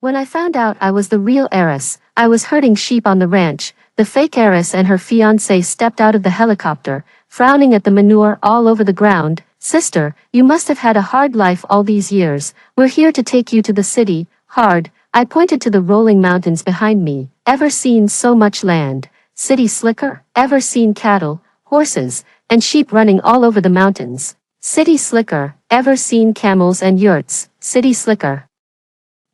When I found out I was the real heiress, I was herding sheep on the ranch. The fake heiress and her fiancé stepped out of the helicopter, frowning at the manure all over the ground. Sister, you must have had a hard life all these years. We're here to take you to the city. Hard. I pointed to the rolling mountains behind me. Ever seen so much land? City slicker? Ever seen cattle, horses, and sheep running all over the mountains? City slicker. Ever seen camels and yurts? City slicker.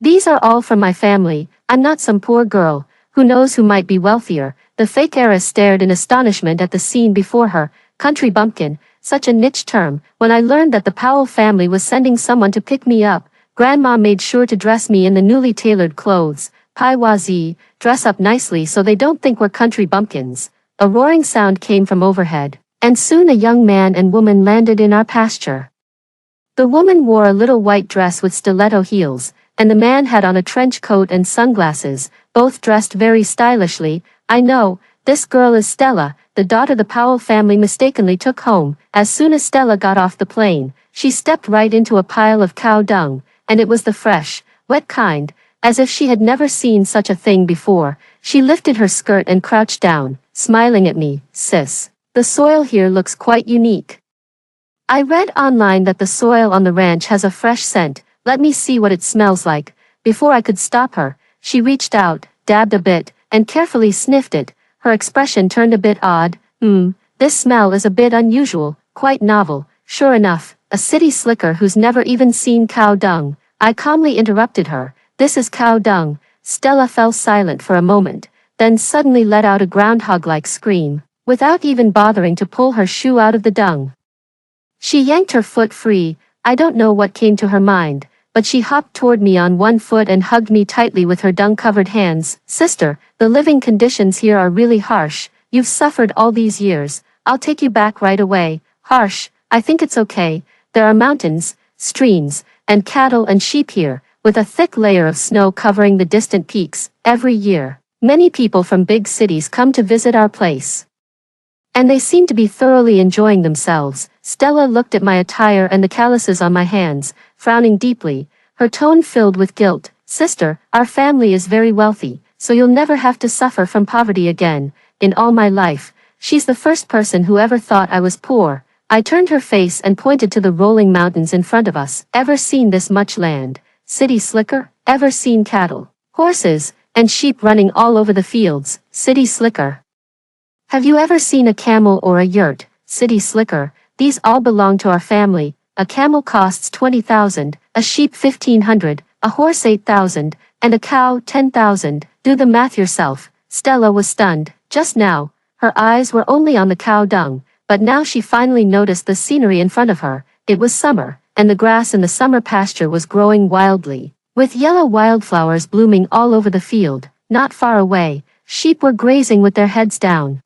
These are all from my family. I'm not some poor girl. Who knows who might be wealthier? The fake heiress stared in astonishment at the scene before her. Country bumpkin, such a niche term. When I learned that the Powell family was sending someone to pick me up, Grandma made sure to dress me in the newly tailored clothes. Paiwazi, dress up nicely so they don't think we're country bumpkins. A roaring sound came from overhead, and soon a young man and woman landed in our pasture. The woman wore a little white dress with stiletto heels, and the man had on a trench coat and sunglasses, both dressed very stylishly. I know, this girl is Stella, the daughter the Powell family mistakenly took home. As soon as Stella got off the plane, she stepped right into a pile of cow dung, and it was the fresh, wet kind. As if she had never seen such a thing before, she lifted her skirt and crouched down, smiling at me. Sis, the soil here looks quite unique. I read online that the soil on the ranch has a fresh scent. Let me see what it smells like. Before I could stop her, she reached out, dabbed a bit, and carefully sniffed it. Her expression turned a bit odd. This smell is a bit unusual, quite novel. Sure enough, a city slicker who's never even seen cow dung. I calmly interrupted her. This is cow dung. Stella fell silent for a moment, then suddenly let out a groundhog-like scream, without even bothering to pull her shoe out of the dung. She yanked her foot free. I don't know what came to her mind, but she hopped toward me on one foot and hugged me tightly with her dung-covered hands. Sister, the living conditions here are really harsh. You've suffered all these years. I'll take you back right away. Harsh? I think it's okay. There are mountains, streams, and cattle and sheep here, with a thick layer of snow covering the distant peaks. Every year, many people from big cities come to visit our place, and they seem to be thoroughly enjoying themselves. Stella looked at my attire and the calluses on my hands, frowning deeply, her tone filled with guilt. Sister, our family is very wealthy, so you'll never have to suffer from poverty again. In all my life, she's the first person who ever thought I was poor. I turned her face and pointed to the rolling mountains in front of us. Ever seen this much land? City slicker? Ever seen cattle, horses, and sheep running all over the fields? City slicker. Have you ever seen a camel or a yurt? City slicker. These all belong to our family. A camel costs 20,000, a sheep 1,500, a horse 8,000, and a cow 10,000. Do the math yourself. Stella was stunned. Just now, her eyes were only on the cow dung, but now she finally noticed the scenery in front of her. It was summer, and the grass in the summer pasture was growing wildly, with yellow wildflowers blooming all over the field. Not far away, sheep were grazing with their heads down.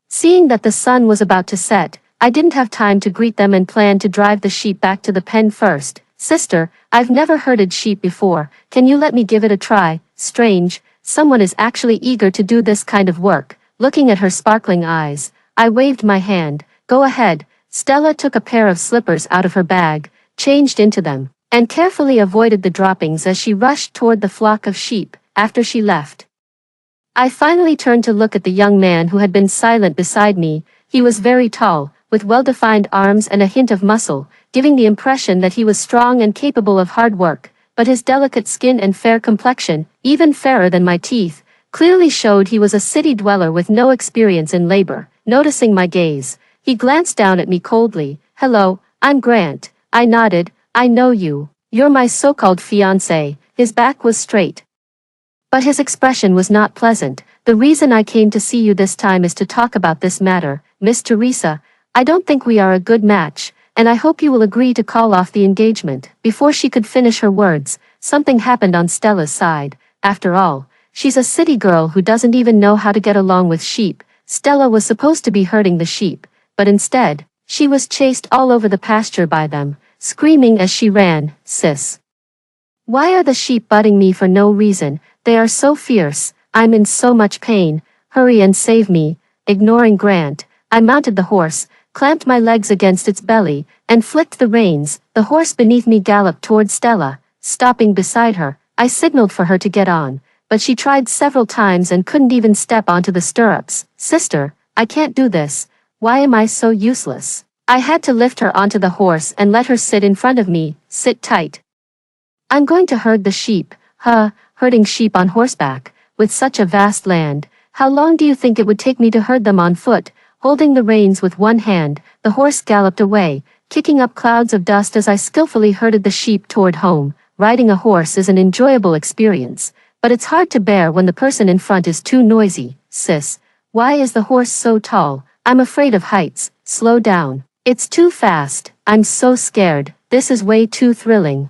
Seeing that the sun was about to set, I didn't have time to greet them and planned to drive the sheep back to the pen first. Sister, I've never herded sheep before. Can you let me give it a try? Strange, someone is actually eager to do this kind of work. Looking at her sparkling eyes, I waved my hand. Go ahead. Stella took a pair of slippers out of her bag, changed into them, and carefully avoided the droppings as she rushed toward the flock of sheep. After she left, I finally turned to look at the young man who had been silent beside me. He was very tall, with well-defined arms and a hint of muscle, giving the impression that he was strong and capable of hard work, but his delicate skin and fair complexion, even fairer than my teeth, clearly showed he was a city dweller with no experience in labor. Noticing my gaze, he glanced down at me coldly. Hello, I'm Grant. I nodded. I know you. You're my so-called fiancé. His back was straight, but his expression was not pleasant. The reason I came to see you this time is to talk about this matter. Miss Teresa, I don't think we are a good match, and I hope you will agree to call off the engagement. Before she could finish her words, something happened on Stella's side. After all, she's a city girl who doesn't even know how to get along with sheep. Stella was supposed to be herding the sheep, but instead, she was chased all over the pasture by them, screaming as she ran. Sis, why are the sheep butting me for no reason? They are so fierce. I'm in so much pain. Hurry and save me. Ignoring Grant, I mounted the horse, clamped my legs against its belly, and flicked the reins. The horse beneath me galloped toward Stella, stopping beside her. I signaled for her to get on, but she tried several times and couldn't even step onto the stirrups. Sister, I can't do this. Why am I so useless? I had to lift her onto the horse and let her sit in front of me. Sit tight. I'm going to herd the sheep. Herding sheep on horseback, with such a vast land. How long do you think it would take me to herd them on foot? Holding the reins with one hand, the horse galloped away, kicking up clouds of dust as I skillfully herded the sheep toward home. Riding a horse is an enjoyable experience, but it's hard to bear when the person in front is too noisy. Sis, why is the horse so tall? I'm afraid of heights. Slow down. It's too fast. I'm so scared. This is way too thrilling.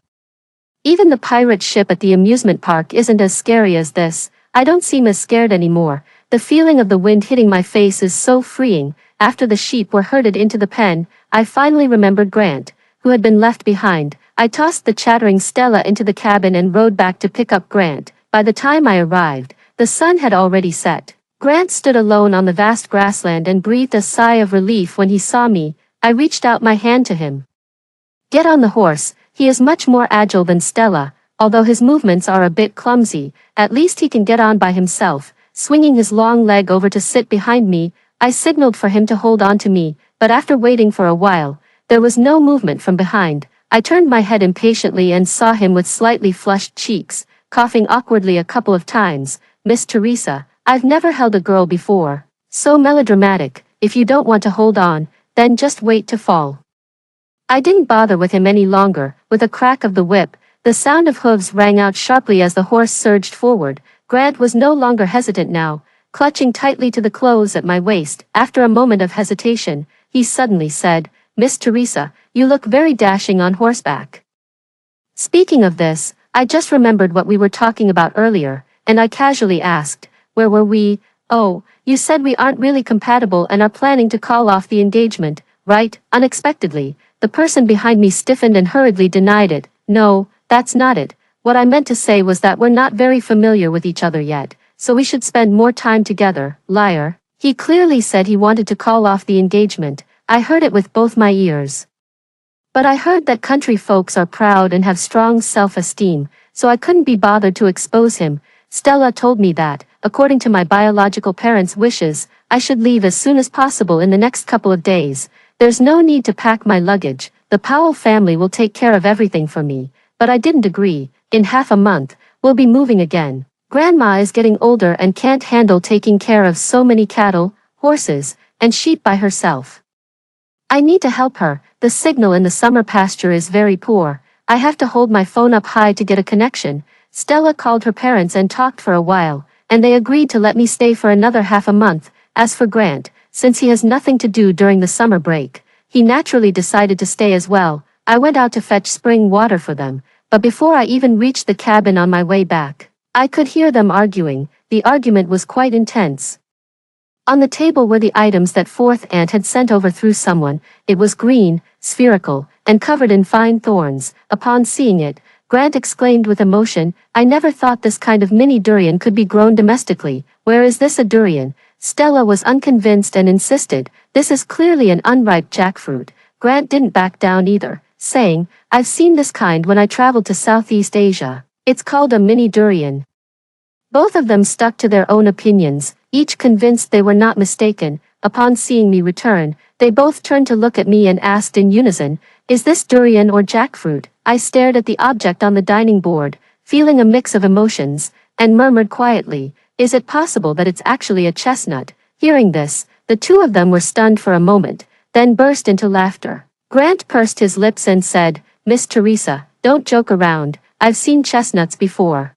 Even the pirate ship at the amusement park isn't as scary as this. I don't seem as scared anymore. The feeling of the wind hitting my face is so freeing. After the sheep were herded into the pen, I finally remembered Grant, who had been left behind. I tossed the chattering Stella into the cabin and rode back to pick up Grant. By the time I arrived, the sun had already set. Grant stood alone on the vast grassland and breathed a sigh of relief when he saw me. I reached out my hand to him. Get on the horse. He is much more agile than Stella, although his movements are a bit clumsy. At least he can get on by himself. Swinging his long leg over to sit behind me, I signaled for him to hold on to me, but after waiting for a while, there was no movement from behind. I turned my head impatiently and saw him with slightly flushed cheeks, coughing awkwardly a couple of times. Miss Teresa, I've never held a girl before. So melodramatic. If you don't want to hold on, then just wait to fall. I didn't bother with him any longer. With a crack of the whip, the sound of hooves rang out sharply as the horse surged forward. Grant was no longer hesitant now, clutching tightly to the clothes at my waist. After a moment of hesitation, he suddenly said, Miss Teresa, you look very dashing on horseback. Speaking of this, I just remembered what we were talking about earlier, and I casually asked, where were we? Oh, you said we aren't really compatible and are planning to call off the engagement, right? Unexpectedly, the person behind me stiffened and hurriedly denied it. No, that's not it. What I meant to say was that we're not very familiar with each other yet, so we should spend more time together. Liar. He clearly said he wanted to call off the engagement. I heard it with both my ears. But I heard that country folks are proud and have strong self-esteem, so I couldn't be bothered to expose him. Stella told me that, according to my biological parents' wishes, I should leave as soon as possible in the next couple of days. There's no need to pack my luggage. The Powell family will take care of everything for me. But I didn't agree. In half a month, we'll be moving again. Grandma is getting older and can't handle taking care of so many cattle, horses, and sheep by herself. I need to help her. The signal in the summer pasture is very poor. I have to hold my phone up high to get a connection. Stella called her parents and talked for a while, and they agreed to let me stay for another half a month. As for Grant, since he has nothing to do during the summer break, he naturally decided to stay as well. I went out to fetch spring water for them, but before I even reached the cabin on my way back, I could hear them arguing. The argument was quite intense. On the table were the items that fourth aunt had sent over through someone. It was green, spherical, and covered in fine thorns. Upon seeing it, Grant exclaimed with emotion, I never thought this kind of mini durian could be grown domestically. Where is this a durian? Stella was unconvinced and insisted, this is clearly an unripe jackfruit. Grant didn't back down either, saying, I've seen this kind when I traveled to Southeast Asia. It's called a mini durian. Both of them stuck to their own opinions, each convinced they were not mistaken. Upon seeing me return, they both turned to look at me and asked in unison, is this durian or jackfruit? I stared at the object on the dining board, feeling a mix of emotions, and murmured quietly, is it possible that it's actually a chestnut? Hearing this, the two of them were stunned for a moment, then burst into laughter. Grant pursed his lips and said, Miss Teresa, don't joke around, I've seen chestnuts before.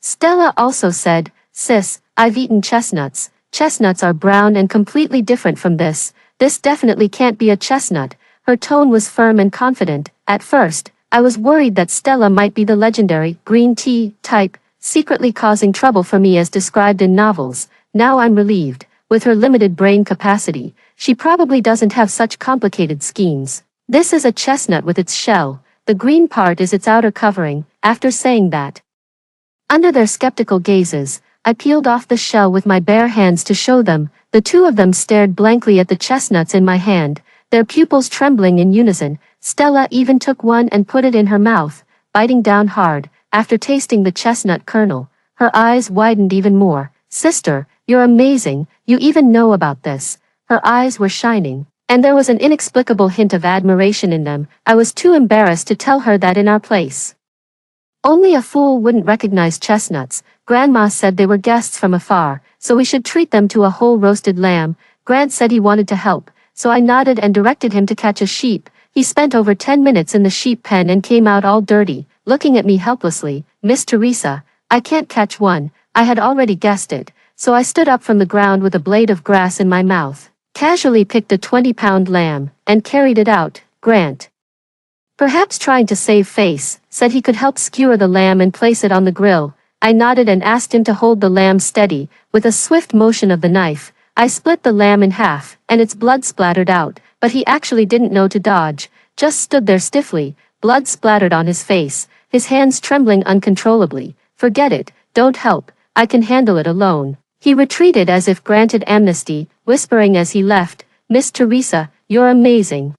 Stella also said, Sis, I've eaten chestnuts. Chestnuts are brown and completely different from this. This definitely can't be a chestnut. Her tone was firm and confident. At first, I was worried that Stella might be the legendary green tea type, secretly causing trouble for me as described in novels. Now I'm relieved. With her limited brain capacity, she probably doesn't have such complicated schemes. This is a chestnut with its shell. The green part is its outer covering. After saying that, under their skeptical gazes, I peeled off the shell with my bare hands to show them. The two of them stared blankly at the chestnuts in my hand, their pupils trembling in unison. Stella even took one and put it in her mouth, biting down hard. after tasting the chestnut kernel. Her eyes widened even more. Sister, you're amazing, you even know about this. Her eyes were shining, and there was an inexplicable hint of admiration in them. I was too embarrassed to tell her that in our place. Only a fool wouldn't recognize chestnuts. Grandma said they were guests from afar, so we should treat them to a whole roasted lamb. Grant said he wanted to help, so I nodded and directed him to catch a sheep. He spent over 10 minutes in the sheep pen and came out all dirty, looking at me helplessly. Miss Teresa, I can't catch one. I had already guessed it, so I stood up from the ground with a blade of grass in my mouth, casually picked a 20-pound lamb, and carried it out. Grant, perhaps trying to save face, said he could help skewer the lamb and place it on the grill. I nodded and asked him to hold the lamb steady. With a swift motion of the knife, I split the lamb in half, and its blood splattered out, but he actually didn't know to dodge, just stood there stiffly, blood splattered on his face, his hands trembling uncontrollably. Forget it, don't help, I can handle it alone. He retreated as if granted amnesty, whispering as he left, Miss Teresa, you're amazing.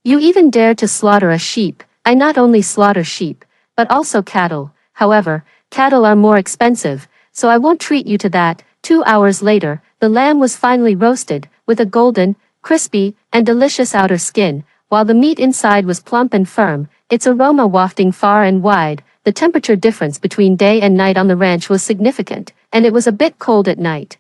You even dare to slaughter a sheep. I not only slaughter sheep, but also cattle. However, cattle are more expensive, so I won't treat you to that. 2 hours later, the lamb was finally roasted, with a golden, crispy, and delicious outer skin, while the meat inside was plump and firm, its aroma wafting far and wide. The temperature difference between day and night on the ranch was significant, and it was a bit cold at night.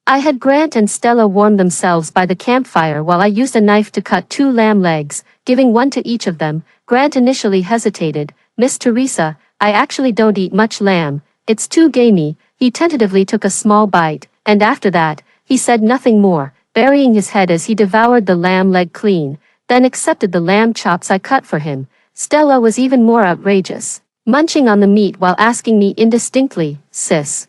I had Grant and Stella warm themselves by the campfire while I used a knife to cut 2 lamb legs, giving one to each of them. Grant initially hesitated. Miss Teresa, I actually don't eat much lamb, it's too gamey. He tentatively took a small bite, and after that, he said nothing more, burying his head as he devoured the lamb leg clean, then accepted the lamb chops I cut for him. Stella was even more outrageous, munching on the meat while asking me indistinctly, Sis,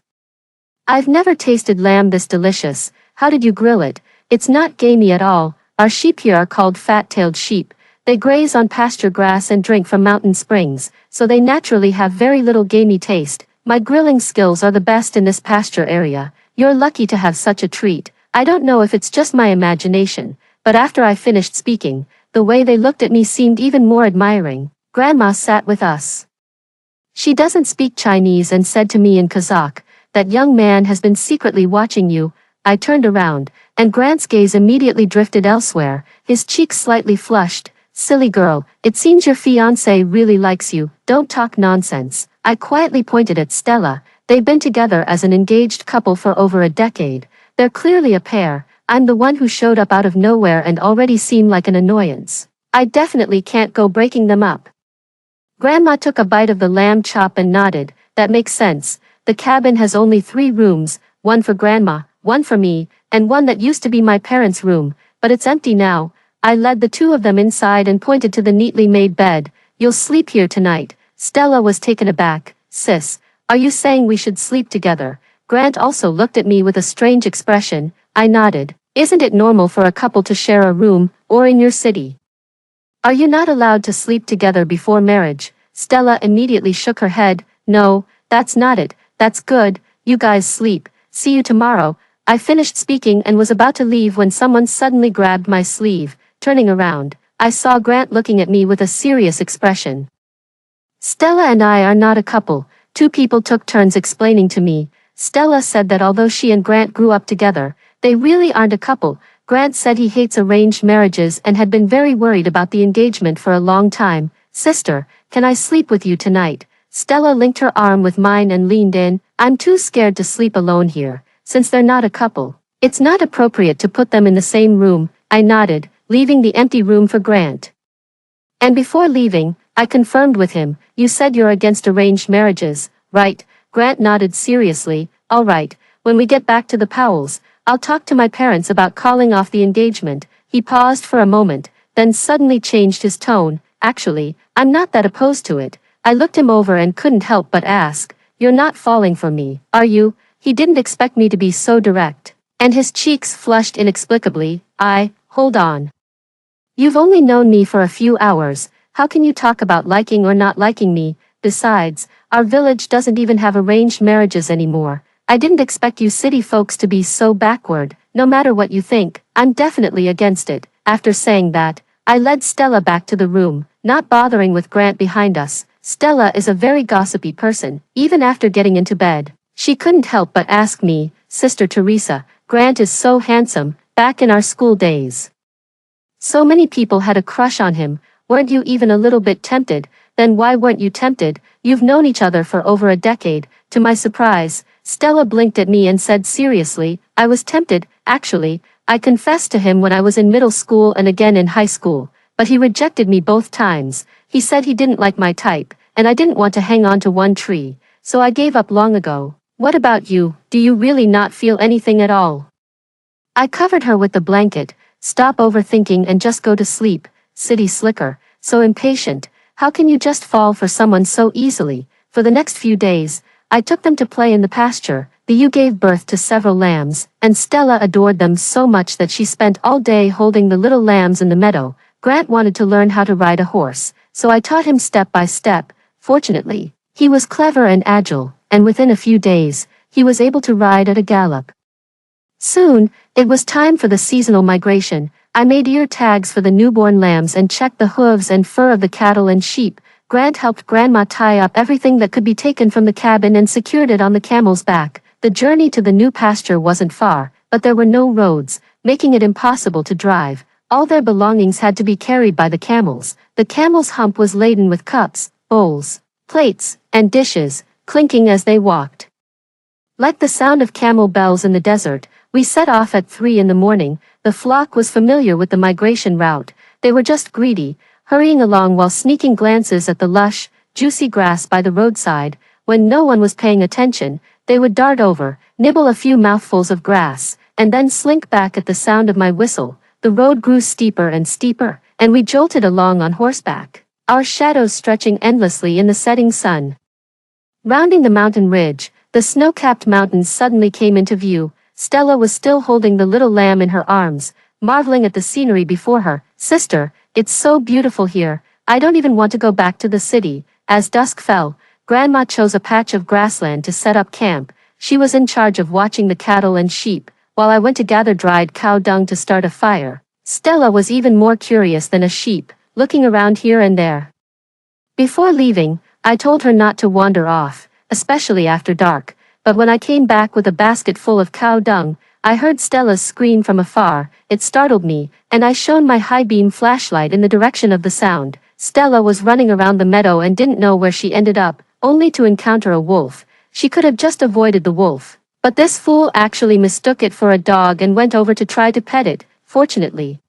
I've never tasted lamb this delicious. How did you grill it? It's not gamey at all. Our sheep here are called fat-tailed sheep. They graze on pasture grass and drink from mountain springs, so they naturally have very little gamey taste. My grilling skills are the best in this pasture area. You're lucky to have such a treat. I don't know if it's just my imagination, but after I finished speaking, the way they looked at me seemed even more admiring. Grandma sat with us. She doesn't speak Chinese and said to me in Kazakh, that young man has been secretly watching you. I turned around, and Grant's gaze immediately drifted elsewhere, his cheeks slightly flushed. Silly girl, it seems your fiancé really likes you. Don't talk nonsense. I quietly pointed at Stella. They've been together as an engaged couple for over a decade. They're clearly a pair. I'm the one who showed up out of nowhere and already seemed like an annoyance. I definitely can't go breaking them up. Grandma took a bite of the lamb chop and nodded. That makes sense. The cabin has only 3 rooms, one for Grandma, one for me, and one that used to be my parents' room, but it's empty now. I led the 2 of them inside and pointed to the neatly made bed. You'll sleep here tonight. Stella was taken aback. Sis, are you saying we should sleep together? Grant also looked at me with a strange expression. I nodded. Isn't it normal for a couple to share a room, or in your city? Are you not allowed to sleep together before marriage? Stella immediately shook her head. No, that's not it. That's good, you guys sleep, see you tomorrow. I finished speaking and was about to leave when someone suddenly grabbed my sleeve. Turning around, I saw Grant looking at me with a serious expression. Stella and I are not a couple. 2 people took turns explaining to me. Stella said that although she and Grant grew up together, they really aren't a couple. Grant said he hates arranged marriages and had been very worried about the engagement for a long time. Sister, can I sleep with you tonight? Stella linked her arm with mine and leaned in. I'm too scared to sleep alone here, since they're not a couple. It's not appropriate to put them in the same room. I nodded, leaving the empty room for Grant. And before leaving, I confirmed with him, you said you're against arranged marriages, right? Grant nodded seriously. All right, when we get back to the Powells, I'll talk to my parents about calling off the engagement. He paused for a moment, then suddenly changed his tone. Actually, I'm not that opposed to it. I looked him over and couldn't help but ask, you're not falling for me, are you? He didn't expect me to be so direct, and his cheeks flushed inexplicably. Hold on. You've only known me for a few hours, how can you talk about liking or not liking me? Besides, our village doesn't even have arranged marriages anymore. I didn't expect you city folks to be so backward. No matter what you think, I'm definitely against it. After saying that, I led Stella back to the room, not bothering with Grant behind us. Stella is a very gossipy person, even after getting into bed. She couldn't help but ask me, Sister Teresa, Grant is so handsome, back in our school days. So many people had a crush on him, weren't you even a little bit tempted? Then why weren't you tempted? You've known each other for over a decade. To my surprise, Stella blinked at me and said seriously, I was tempted, actually. I confessed to him when I was in middle school and again in high school, but he rejected me both times. He said he didn't like my type, and I didn't want to hang on to one tree, so I gave up long ago. What about you? Do you really not feel anything at all? I covered her with the blanket. Stop overthinking and just go to sleep, city slicker, so impatient. How can you just fall for someone so easily? For the next few days, I took them to play in the pasture. The ewe gave birth to several lambs, and Stella adored them so much that she spent all day holding the little lambs in the meadow. Grant wanted to learn how to ride a horse, so I taught him step by step. Fortunately, he was clever and agile, and within a few days, he was able to ride at a gallop. Soon, it was time for the seasonal migration. I made ear tags for the newborn lambs and checked the hooves and fur of the cattle and sheep. Grant helped Grandma tie up everything that could be taken from the cabin and secured it on the camel's back. The journey to the new pasture wasn't far, but there were no roads, making it impossible to drive. All their belongings had to be carried by the camels. The camel's hump was laden with cups, bowls, plates, and dishes, clinking as they walked. Like the sound of camel bells in the desert, we set off at 3 in the morning. The flock was familiar with the migration route. They were just greedy, hurrying along while sneaking glances at the lush, juicy grass by the roadside. When no one was paying attention, they would dart over, nibble a few mouthfuls of grass, and then slink back at the sound of my whistle. The road grew steeper and steeper, and we jolted along on horseback, our shadows stretching endlessly in the setting sun. Rounding the mountain ridge, the snow-capped mountains suddenly came into view. Stella was still holding the little lamb in her arms, marveling at the scenery before her. Sister, it's so beautiful here. I don't even want to go back to the city. As dusk fell, Grandma chose a patch of grassland to set up camp. She was in charge of watching the cattle and sheep, while I went to gather dried cow dung to start a fire. Stella was even more curious than a sheep, looking around here and there. Before leaving, I told her not to wander off, especially after dark. But when I came back with a basket full of cow dung, I heard Stella's scream from afar. It startled me, and I shone my high-beam flashlight in the direction of the sound. Stella was running around the meadow and didn't know where she ended up, only to encounter a wolf. She could have just avoided the wolf, but this fool actually mistook it for a dog and went over to try to pet it. Fortunately,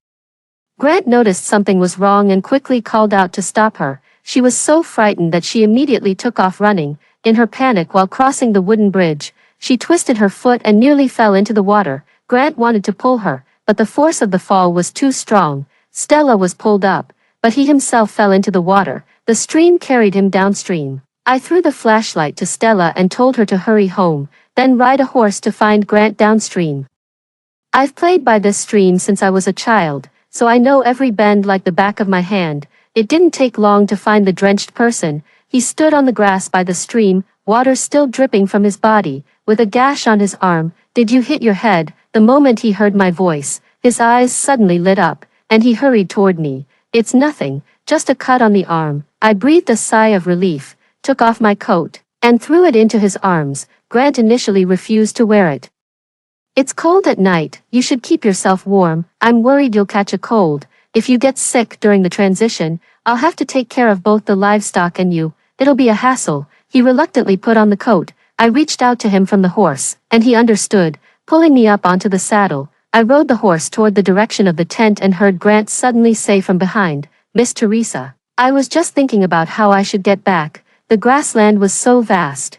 Grant noticed something was wrong and quickly called out to stop her. She was so frightened that she immediately took off running. In her panic while crossing the wooden bridge, she twisted her foot and nearly fell into the water. Grant wanted to pull her, but the force of the fall was too strong. Stella was pulled up, but he himself fell into the water. The stream carried him downstream. I threw the flashlight to Stella and told her to hurry home, then ride a horse to find Grant downstream. I've played by this stream since I was a child, so I know every bend like the back of my hand. It didn't take long to find the drenched person. He stood on the grass by the stream, water still dripping from his body, with a gash on his arm. Did you hit your head? The moment he heard my voice, his eyes suddenly lit up, and he hurried toward me. It's nothing, just a cut on the arm. I breathed a sigh of relief, took off my coat, and threw it into his arms. Grant initially refused to wear it. It's cold at night, you should keep yourself warm. I'm worried you'll catch a cold. If you get sick during the transition, I'll have to take care of both the livestock and you. It'll be a hassle. He reluctantly put on the coat. I reached out to him from the horse, and he understood, pulling me up onto the saddle. I rode the horse toward the direction of the tent and heard Grant suddenly say from behind, Miss Teresa, I was just thinking about how I should get back. The grassland was so vast.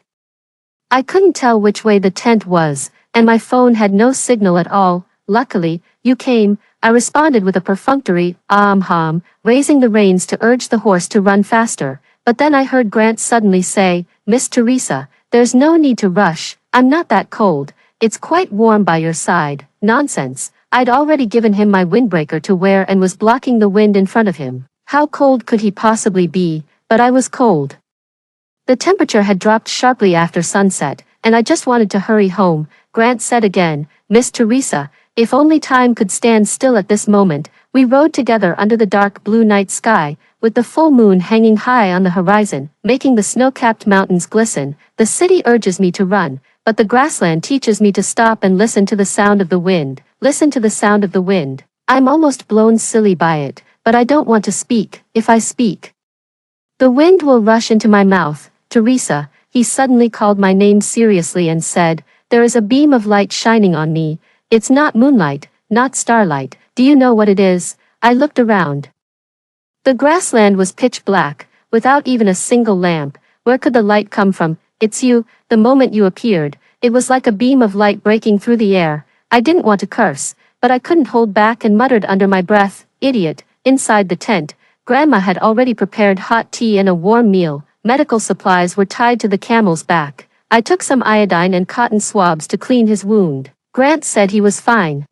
I couldn't tell which way the tent was, and my phone had no signal at all. Luckily, you came. I responded with a perfunctory, raising the reins to urge the horse to run faster. But then I heard Grant suddenly say, Miss Teresa, there's no need to rush. I'm not that cold. It's quite warm by your side. Nonsense. I'd already given him my windbreaker to wear and was blocking the wind in front of him. How cold could he possibly be? But I was cold. The temperature had dropped sharply after sunset, and I just wanted to hurry home. Grant said again, Miss Teresa, if only time could stand still at this moment. We rode together under the dark blue night sky, with the full moon hanging high on the horizon, making the snow-capped mountains glisten. The city urges me to run, but the grassland teaches me to stop and listen to the sound of the wind. Listen to the sound of the wind. I'm almost blown silly by it, but I don't want to speak. If I speak, the wind will rush into my mouth. Teresa, he suddenly called my name seriously and said, there is a beam of light shining on me. It's not moonlight, not starlight. Do you know what it is? I looked around. The grassland was pitch black, without even a single lamp. Where could the light come from? It's you. The moment you appeared, it was like a beam of light breaking through the air. I didn't want to curse, but I couldn't hold back and muttered under my breath, idiot. Inside the tent, Grandma had already prepared hot tea and a warm meal. Medical supplies were tied to the camel's back. I took some iodine and cotton swabs to clean his wound. Grant said he was fine.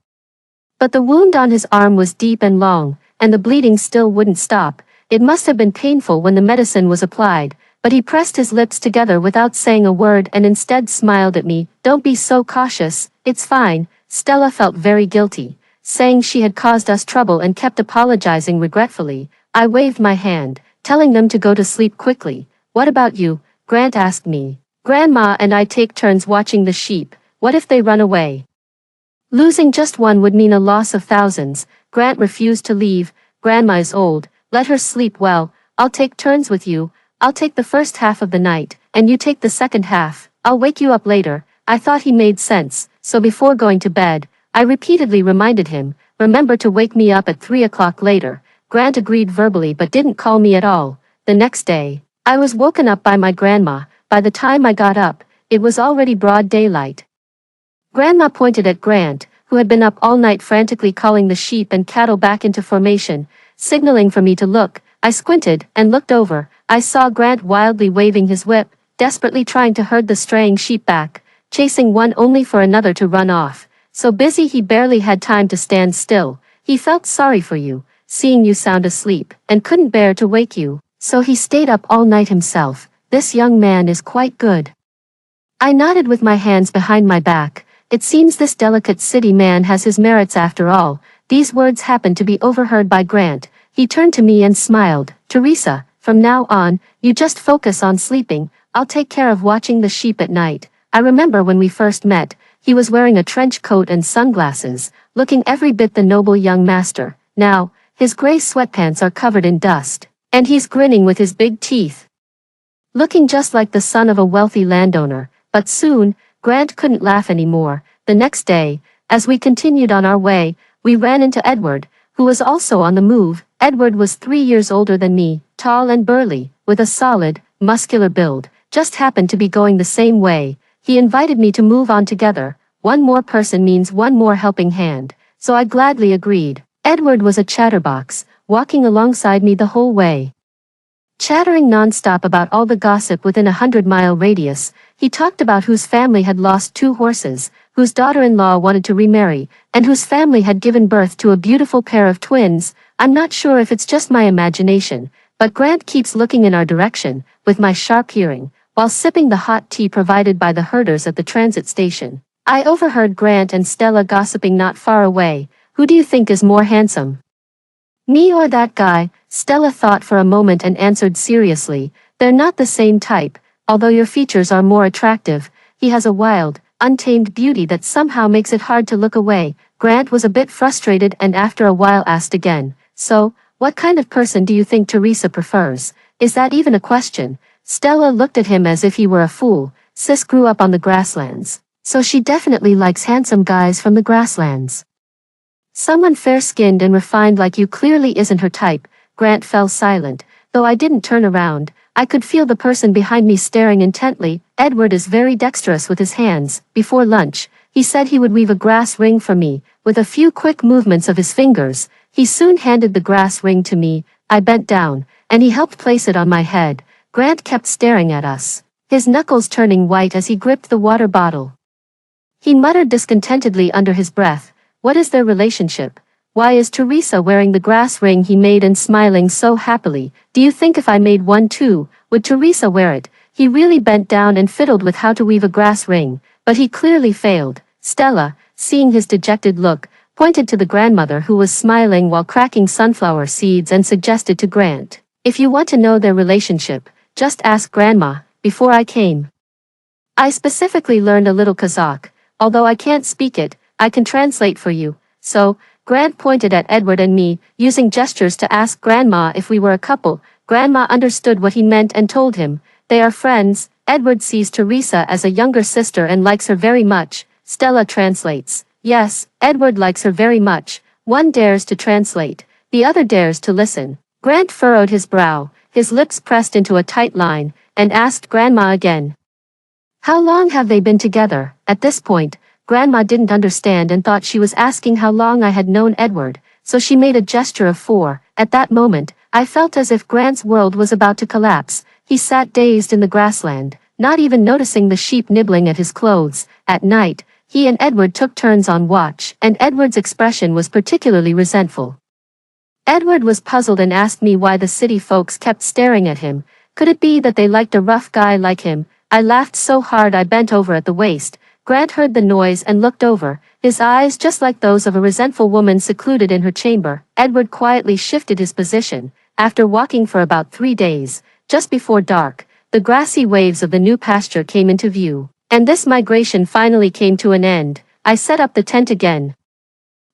But the wound on his arm was deep and long, and the bleeding still wouldn't stop. It must have been painful when the medicine was applied, but he pressed his lips together without saying a word and instead smiled at me. Don't be so cautious, it's fine. Stella felt very guilty, saying she had caused us trouble and kept apologizing regretfully. I waved my hand, telling them to go to sleep quickly. What about you? Grant asked me. Grandma and I take turns watching the sheep. What if they run away? Losing just one would mean a loss of thousands. Grant refused to leave. Grandma is old. Let her sleep well. I'll take turns with you. I'll take the first half of the night, and you take the second half. I'll wake you up later. I thought he made sense, so before going to bed, I repeatedly reminded him, remember to wake me up at 3 o'clock later. Grant agreed verbally but didn't call me at all. The next day, I was woken up by my grandma. By the time I got up, it was already broad daylight. Grandma pointed at Grant, who had been up all night frantically calling the sheep and cattle back into formation, signaling for me to look. I squinted and looked over. I saw Grant wildly waving his whip, desperately trying to herd the straying sheep back, chasing one only for another to run off. So busy he barely had time to stand still. He felt sorry for you, seeing you sound asleep, and couldn't bear to wake you. So he stayed up all night himself. This young man is quite good. I nodded with my hands behind my back. It seems this delicate city man has his merits after all. These words happened to be overheard by Grant. He turned to me and smiled. Teresa, from now on, you just focus on sleeping. I'll take care of watching the sheep at night. I remember when we first met, he was wearing a trench coat and sunglasses, looking every bit the noble young master. Now, his gray sweatpants are covered in dust, and he's grinning with his big teeth, looking just like the son of a wealthy landowner. But soon, Grant couldn't laugh anymore. The next day, as we continued on our way, we ran into Edward, who was also on the move. Edward was 3 years older than me, tall and burly, with a solid, muscular build, just happened to be going the same way. He invited me to move on together. One more person means one more helping hand, so I gladly agreed. Edward was a chatterbox, walking alongside me the whole way, chattering non-stop about all the gossip within a 100-mile radius. He talked about whose family had lost 2 horses, whose daughter-in-law wanted to remarry, and whose family had given birth to a beautiful pair of twins. I'm not sure if it's just my imagination, but Grant keeps looking in our direction, with my sharp hearing, while sipping the hot tea provided by the herders at the transit station. I overheard Grant and Stella gossiping not far away. Who do you think is more handsome? Me or that guy? Stella thought for a moment and answered seriously, they're not the same type, although your features are more attractive. He has a wild, untamed beauty that somehow makes it hard to look away. Grant was a bit frustrated and after a while asked again, so, what kind of person do you think Teresa prefers? Is that even a question? Stella looked at him as if he were a fool. Sis grew up on the grasslands, so she definitely likes handsome guys from the grasslands. Someone fair-skinned and refined like you clearly isn't her type. Grant fell silent. Though I didn't turn around, I could feel the person behind me staring intently. Edward is very dexterous with his hands. Before lunch, he said he would weave a grass ring for me. With a few quick movements of his fingers, he soon handed the grass ring to me. I bent down, and he helped place it on my head. Grant kept staring at us, his knuckles turning white as he gripped the water bottle. He muttered discontentedly under his breath, what is their relationship? Why is Teresa wearing the grass ring he made and smiling so happily? Do you think if I made one too, would Teresa wear it? He really bent down and fiddled with how to weave a grass ring, but he clearly failed. Stella, seeing his dejected look, pointed to the grandmother who was smiling while cracking sunflower seeds and suggested to Grant, If you want to know their relationship, just ask Grandma. Before I came, I specifically learned a little Kazakh. Although I can't speak it, I can translate for you. So, Grant pointed at Edward and me, using gestures to ask Grandma if we were a couple. Grandma understood what he meant and told him, they are friends. Edward sees Teresa as a younger sister and likes her very much. Stella translates, yes, Edward likes her very much. One dares to translate, the other dares to listen. Grant furrowed his brow, his lips pressed into a tight line, and asked Grandma again. How long have they been together? At this point, Grandma didn't understand and thought she was asking how long I had known Edward, so she made a gesture of 4. At that moment, I felt as if Grant's world was about to collapse. He sat dazed in the grassland, not even noticing the sheep nibbling at his clothes. At night, he and Edward took turns on watch, and Edward's expression was particularly resentful. Edward was puzzled and asked me why the city folks kept staring at him. Could it be that they liked a rough guy like him? I laughed so hard I bent over at the waist. Grant heard the noise and looked over, his eyes just like those of a resentful woman secluded in her chamber. Edward quietly shifted his position. After walking for about 3 days, just before dark, the grassy waves of the new pasture came into view, and this migration finally came to an end. I set up the tent again,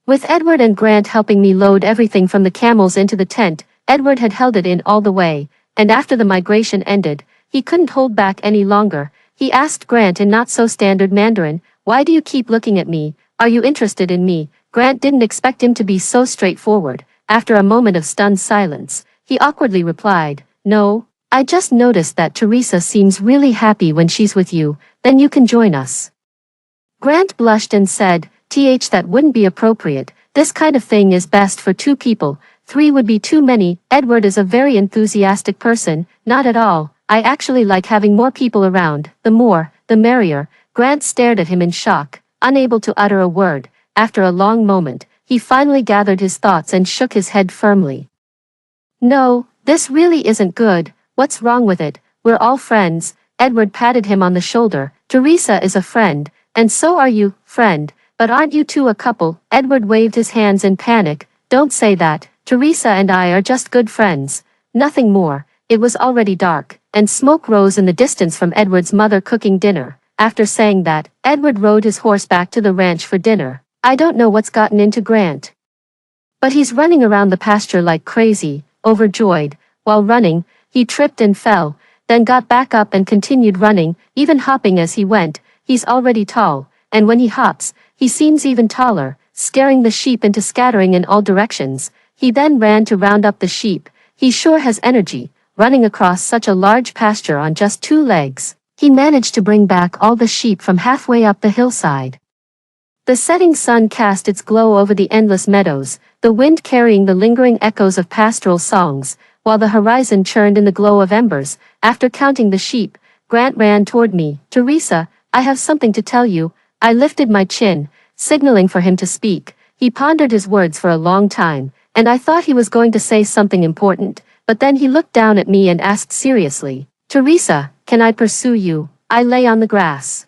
with Edward and Grant helping me load everything from the camels into the tent. Edward had held it in all the way, and after the migration ended, he couldn't hold back any longer. He asked Grant in not-so-standard Mandarin, why do you keep looking at me? Are you interested in me? Grant didn't expect him to be so straightforward. After a moment of stunned silence, he awkwardly replied, no, I just noticed that Teresa seems really happy when she's with you, then you can join us. Grant blushed and said, that wouldn't be appropriate. This kind of thing is best for 2 people. 3 would be too many. Edward is a very enthusiastic person. Not at all. I actually like having more people around. The more, the merrier. Grant stared at him in shock, unable to utter a word. After a long moment, he finally gathered his thoughts and shook his head firmly. No, this really isn't good. What's wrong with it? We're all friends. Edward patted him on the shoulder. Teresa is a friend, and so are you, friend. But aren't you two a couple? Edward waved his hands in panic. Don't say that. Teresa and I are just good friends. Nothing more. It was already dark, and smoke rose in the distance from Edward's mother cooking dinner. After saying that, Edward rode his horse back to the ranch for dinner. I don't know what's gotten into Grant, but he's running around the pasture like crazy. Overjoyed. While running, he tripped and fell, then got back up and continued running, even hopping as he went. He's already tall, and when he hops, he seems even taller, scaring the sheep into scattering in all directions. He then ran to round up the sheep. He sure has energy, running across such a large pasture on just 2 legs. He managed to bring back all the sheep from halfway up the hillside. The setting sun cast its glow over the endless meadows, the wind carrying the lingering echoes of pastoral songs, while the horizon churned in the glow of embers. After counting the sheep, Grant ran toward me. Teresa, I have something to tell you. I lifted my chin, signaling for him to speak. He pondered his words for a long time, and I thought he was going to say something important, but then he looked down at me and asked seriously, Teresa, can I pursue you? I lay on the grass,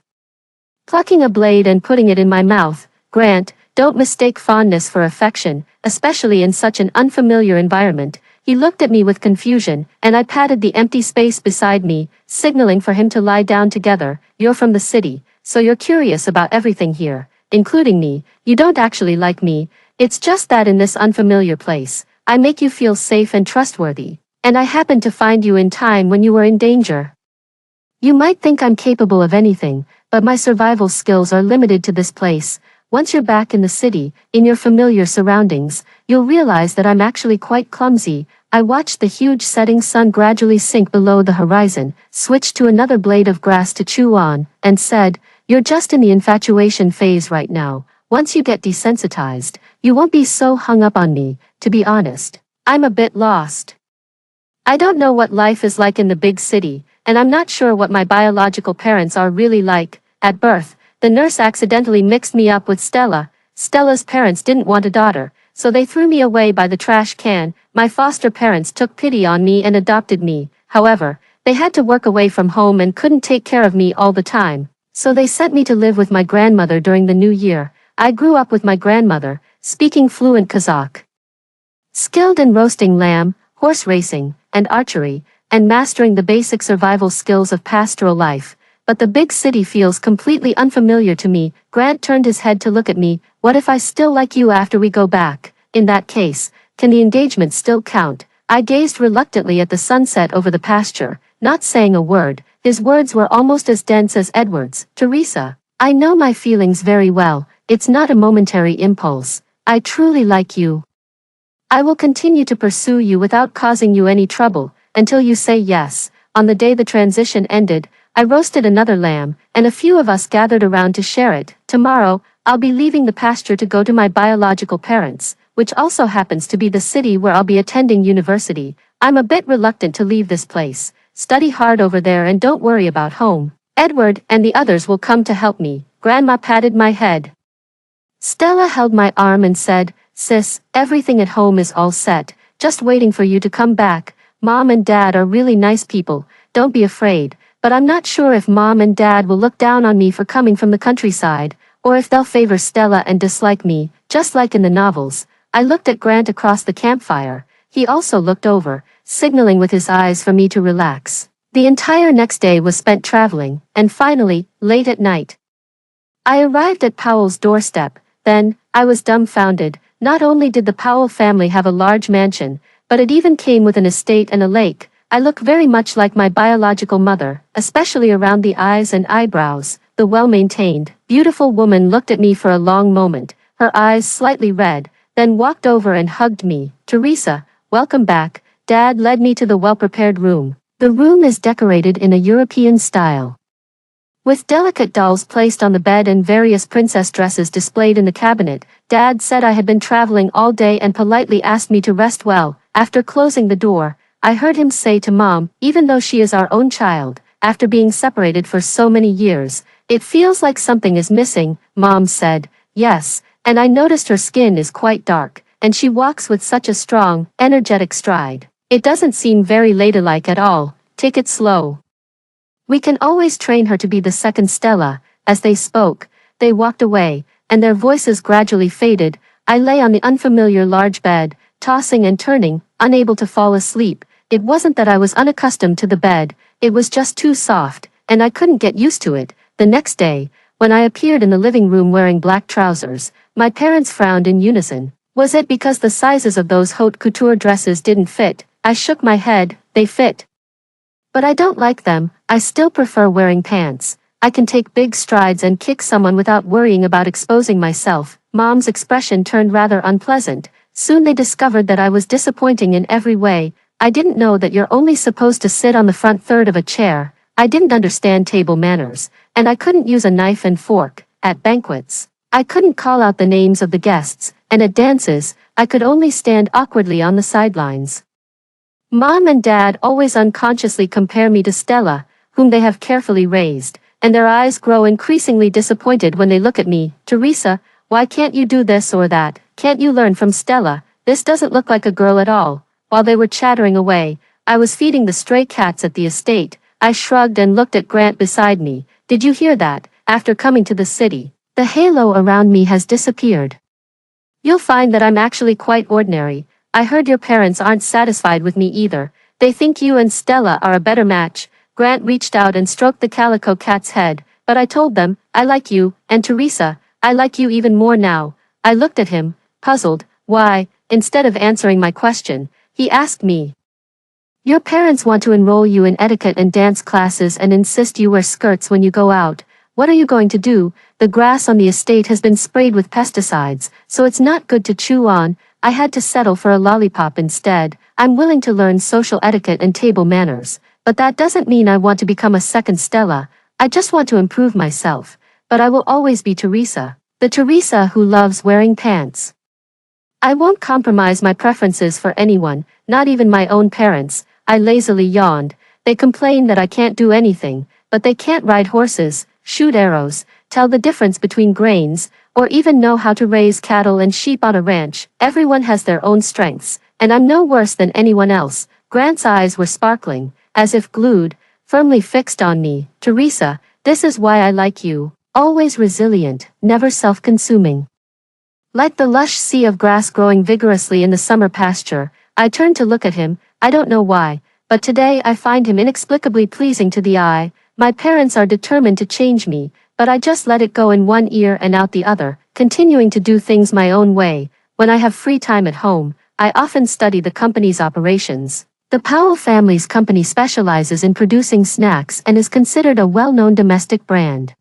plucking a blade and putting it in my mouth. Grant, don't mistake fondness for affection, especially in such an unfamiliar environment. He looked at me with confusion, and I patted the empty space beside me, signaling for him to lie down together. You're from the city, so you're curious about everything here, including me. You don't actually like me. It's just that in this unfamiliar place, I make you feel safe and trustworthy, and I happened to find you in time when you were in danger. You might think I'm capable of anything, but my survival skills are limited to this place. Once you're back in the city, in your familiar surroundings, you'll realize that I'm actually quite clumsy. I watched the huge setting sun gradually sink below the horizon, switched to another blade of grass to chew on, and said, you're just in the infatuation phase right now. Once you get desensitized, you won't be so hung up on me. To be honest, I'm a bit lost. I don't know what life is like in the big city, and I'm not sure what my biological parents are really like. At birth, the nurse accidentally mixed me up with Stella. Stella's parents didn't want a daughter, so they threw me away by the trash can. My foster parents took pity on me and adopted me. However, they had to work away from home and couldn't take care of me all the time, so they sent me to live with my grandmother during the new year. I grew up with my grandmother, speaking fluent Kazakh, skilled in roasting lamb, horse racing, and archery, and mastering the basic survival skills of pastoral life. But the big city feels completely unfamiliar to me. Grant turned his head to look at me. What if I still like you after we go back? In that case, can the engagement still count? I gazed reluctantly at the sunset over the pasture, not saying a word. His words were almost as dense as Edward's. Teresa, I know my feelings very well. It's not a momentary impulse. I truly like you. I will continue to pursue you without causing you any trouble, until you say yes. On the day the transition ended, I roasted another lamb, and a few of us gathered around to share it. Tomorrow, I'll be leaving the pasture to go to my biological parents, which also happens to be the city where I'll be attending university. I'm a bit reluctant to leave this place. Study hard over there and don't worry about home. Edward and the others will come to help me. Grandma patted my head. Stella held my arm and said, Sis, everything at home is all set, just waiting for you to come back. Mom and Dad are really nice people, don't be afraid, but I'm not sure if Mom and Dad will look down on me for coming from the countryside, or if they'll favor Stella and dislike me, just like in the novels. I looked at Grant across the campfire. He also looked over, signaling with his eyes for me to relax. The entire next day was spent traveling, and finally, late at night, I arrived at Powell's doorstep. Then, I was dumbfounded. Not only did the Powell family have a large mansion, but it even came with an estate and a lake. I look very much like my biological mother, especially around the eyes and eyebrows. The well-maintained, beautiful woman looked at me for a long moment, her eyes slightly red, then walked over and hugged me. Teresa, welcome back. Dad led me to the well-prepared room. The room is decorated in a European style, with delicate dolls placed on the bed and various princess dresses displayed in the cabinet. Dad said I had been traveling all day and politely asked me to rest well. After closing the door, I heard him say to Mom, even though she is our own child, after being separated for so many years, it feels like something is missing. Mom said, yes, and I noticed her skin is quite dark, and she walks with such a strong, energetic stride. It doesn't seem very ladylike at all. Take it slow. We can always train her to be the second Stella. As they spoke, they walked away, and their voices gradually faded. I lay on the unfamiliar large bed, tossing and turning, unable to fall asleep. It wasn't that I was unaccustomed to the bed, it was just too soft, and I couldn't get used to it. The next day, when I appeared in the living room wearing black trousers, my parents frowned in unison. Was it because the sizes of those haute couture dresses didn't fit? I shook my head. They fit, but I don't like them. I still prefer wearing pants. I can take big strides and kick someone without worrying about exposing myself. Mom's expression turned rather unpleasant. Soon they discovered that I was disappointing in every way. I didn't know that you're only supposed to sit on the front third of a chair. I didn't understand table manners, and I couldn't use a knife and fork. At banquets, I couldn't call out the names of the guests, and at dances, I could only stand awkwardly on the sidelines. Mom and Dad always unconsciously compare me to Stella, whom they have carefully raised, and their eyes grow increasingly disappointed when they look at me. Teresa, why can't you do this or that? Can't you learn from Stella? This doesn't look like a girl at all. While they were chattering away, I was feeding the stray cats at the estate. I shrugged and looked at Grant beside me. Did you hear that? After coming to the city, the halo around me has disappeared. You'll find that I'm actually quite ordinary. I heard your parents aren't satisfied with me either. They think you and Stella are a better match. Grant reached out and stroked the calico cat's head, but I told them, I like you, and Teresa, I like you even more now. I looked at him, puzzled. Why? Instead of answering my question, he asked me, your parents want to enroll you in etiquette and dance classes and insist you wear skirts when you go out. What are you going to do? The grass on the estate has been sprayed with pesticides, so it's not good to chew on. I had to settle for a lollipop instead. I'm willing to learn social etiquette and table manners, but that doesn't mean I want to become a second Stella. I just want to improve myself. But I will always be Teresa, the Teresa who loves wearing pants. I won't compromise my preferences for anyone, not even my own parents. I lazily yawned. They complain that I can't do anything, but they can't ride horses, shoot arrows, tell the difference between grains, or even know how to raise cattle and sheep on a ranch. Everyone has their own strengths, and I'm no worse than anyone else. Grant's eyes were sparkling, as if glued, firmly fixed on me. Teresa, this is why I like you. Always resilient, never self-consuming. Like the lush sea of grass growing vigorously in the summer pasture, I turned to look at him. I don't know why, but today I find him inexplicably pleasing to the eye. My parents are determined to change me, but I just let it go in one ear and out the other, continuing to do things my own way. When I have free time at home, I often study the company's operations. The Powell family's company specializes in producing snacks and is considered a well-known domestic brand.